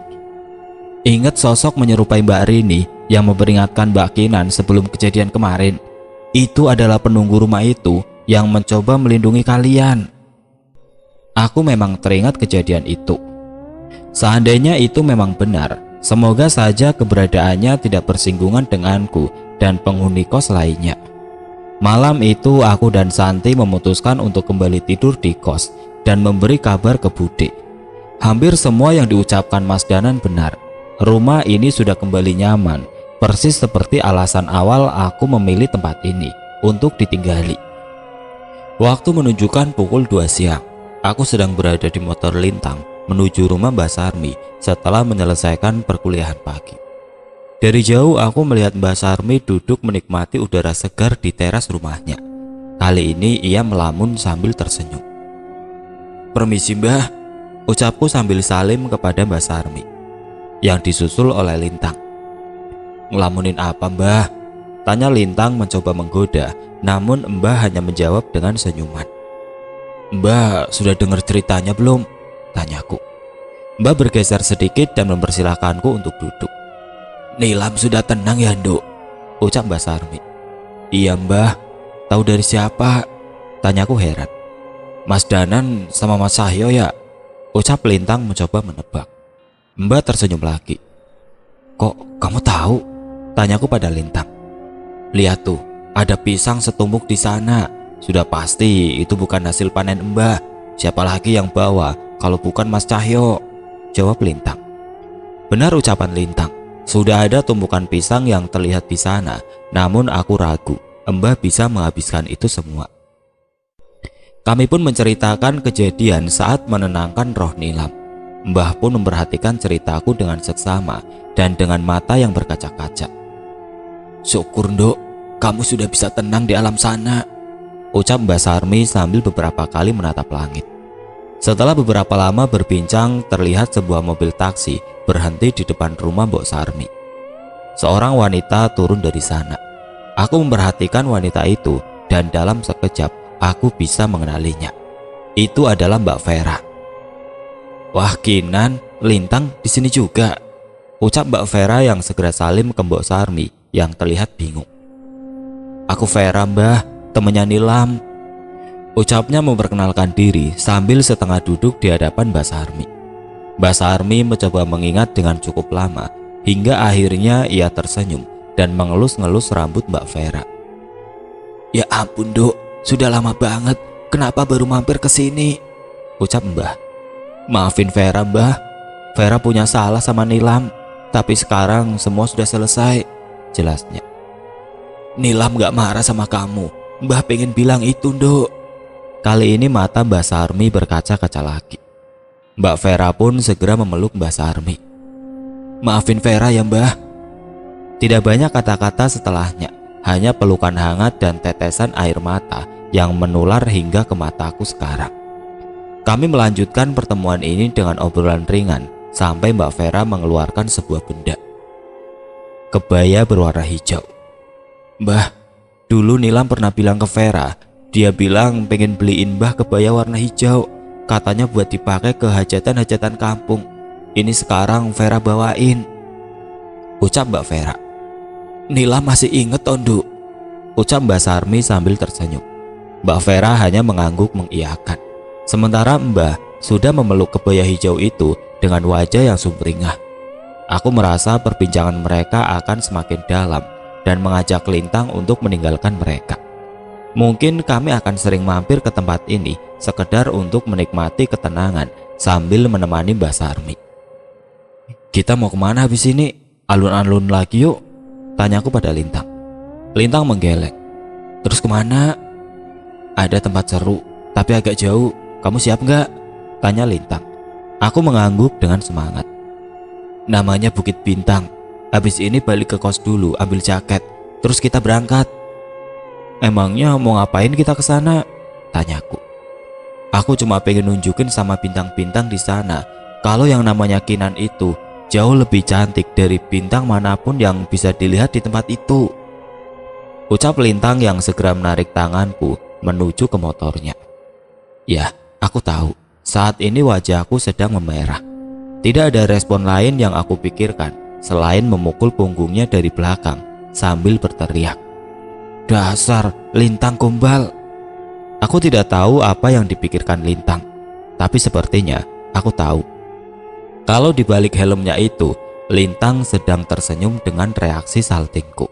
"Ingat sosok menyerupai Mbak Rini yang memperingatkan Mbak Kinan sebelum kejadian kemarin? Itu adalah penunggu rumah itu yang mencoba melindungi kalian." Aku memang teringat kejadian itu. Seandainya itu memang benar, semoga saja keberadaannya tidak bersinggungan denganku dan penghuni kos lainnya. Malam itu aku dan Santi memutuskan untuk kembali tidur di kos dan memberi kabar ke Bude. Hampir semua yang diucapkan Mas Danan benar. Rumah ini sudah kembali nyaman, persis seperti alasan awal aku memilih tempat ini untuk ditinggali. Waktu menunjukkan pukul 2 siang. Aku sedang berada di motor Lintang menuju rumah Mbak Sarmi setelah menyelesaikan perkuliahan pagi. Dari jauh aku melihat Mbak Sarmi duduk menikmati udara segar di teras rumahnya. Kali ini ia melamun sambil tersenyum. "Permisi Mbah," ucapku sambil salim kepada Mbak Sarmi yang disusul oleh Lintang. "Ngelamunin apa Mbah?" tanya Lintang mencoba menggoda, namun Mbah hanya menjawab dengan senyuman. "Mbah sudah dengar ceritanya belum?" tanyaku. Mbah bergeser sedikit dan mempersilahkanku untuk duduk. "Nilam sudah tenang ya Nduk?" ucap Mbak Sarmi. "Iya Mbah." "Tahu dari siapa?" tanyaku heran. "Mas Danan sama Mas Cahyo ya?" ucap Lintang mencoba menebak. Mbah tersenyum lagi. "Kok kamu tahu?" tanyaku pada Lintang. "Lihat tuh, ada pisang setumpuk di sana. Sudah pasti itu bukan hasil panen Mbah. Siapa lagi yang bawa kalau bukan Mas Cahyo?" jawab Lintang. Benar ucapan Lintang. Sudah ada tumpukan pisang yang terlihat di sana, namun aku ragu Mbah bisa menghabiskan itu semua. Kami pun menceritakan kejadian saat menenangkan roh Nilam. Mbah pun memperhatikan ceritaku dengan seksama dan dengan mata yang berkaca-kaca. "Syukur Nduk, kamu sudah bisa tenang di alam sana," ucap Mbak Sarmi sambil beberapa kali menatap langit. Setelah beberapa lama berbincang, terlihat sebuah mobil taksi berhenti di depan rumah Mbok Sarmi. Seorang wanita turun dari sana. Aku memperhatikan wanita itu dan dalam sekejap aku bisa mengenalinya. Itu adalah Mbak Vera. "Wah Kinan, Lintang di sini juga," ucap Mbak Vera yang segera salim ke Mbok Sarmi yang terlihat bingung. "Aku Vera Mbah, temannya Nilam," ucapnya memperkenalkan diri sambil setengah duduk di hadapan Mbak Sarmi. Mbak Sarmi mencoba mengingat dengan cukup lama hingga akhirnya ia tersenyum dan mengelus-ngelus rambut Mbak Vera. "Ya ampun Dok, sudah lama banget, kenapa baru mampir ke sini?" ucap Mbah. "Maafin Vera Mbah, Vera punya salah sama Nilam, tapi sekarang semua sudah selesai," jelasnya. "Nilam gak marah sama kamu, Mbah pengen bilang itu Dok," Kali ini mata Mbah Sarmi berkaca-kaca lagi. Mbak Vera pun segera memeluk Mbah Sarmi. "Maafin Vera ya Mbah." Tidak banyak kata-kata setelahnya, hanya pelukan hangat dan tetesan air mata yang menular hingga ke mataku sekarang. Kami melanjutkan pertemuan ini dengan obrolan ringan sampai Mbak Vera mengeluarkan sebuah benda. Kebaya berwarna hijau. "Mbah, dulu Nilam pernah bilang ke Vera, dia bilang pengen beliin Mbah kebaya warna hijau. Katanya buat dipakai ke hajatan-hajatan kampung. Ini sekarang Vera bawain," ucap Mbak Vera. "Nilam masih inget Tondo," ucap Mbak Sarmi sambil tersenyum. Mbak Vera hanya mengangguk mengiyakan. Sementara Mbah sudah memeluk kebaya hijau itu dengan wajah yang sumringah. Aku merasa perbincangan mereka akan semakin dalam dan mengajak Lintang untuk meninggalkan mereka. Mungkin kami akan sering mampir ke tempat ini sekedar untuk menikmati ketenangan sambil menemani Mbah Sarmi. "Kita mau kemana habis ini? Alun-alun lagi yuk," tanyaku pada Lintang. Lintang menggeleng. "Terus kemana?" "Ada tempat seru, tapi agak jauh. Kamu siap nggak?" tanya Lintang. Aku mengangguk dengan semangat. "Namanya Bukit Bintang. Habis ini balik ke kos dulu, ambil jaket, terus kita berangkat." "Emangnya mau ngapain kita ke sana?" tanyaku. "Aku cuma pengen nunjukin sama bintang-bintang di sana kalau yang namanya Kinan itu jauh lebih cantik dari bintang manapun yang bisa dilihat di tempat itu," ucap Lintang yang segera menarik tanganku menuju ke motornya. Ya, aku tahu saat ini wajahku sedang memerah. Tidak ada respon lain yang aku pikirkan selain memukul punggungnya dari belakang sambil berteriak, "Dasar Lintang gombal!" Aku tidak tahu apa yang dipikirkan Lintang, tapi sepertinya aku tahu. Kalau di balik helmnya itu, Lintang sedang tersenyum dengan reaksi saltingku.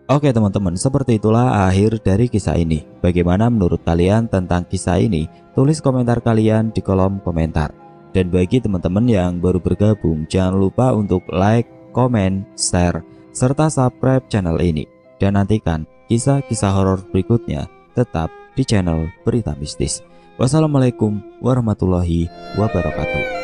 Oke teman-teman, seperti itulah akhir dari kisah ini. Bagaimana menurut kalian tentang kisah ini? Tulis komentar kalian di kolom komentar. Dan bagi teman-teman yang baru bergabung, jangan lupa untuk like, komen, share, serta subscribe channel ini. Dan nantikan kisah-kisah horor berikutnya tetap di channel Berita Mistis. Wassalamualaikum warahmatullahi wabarakatuh.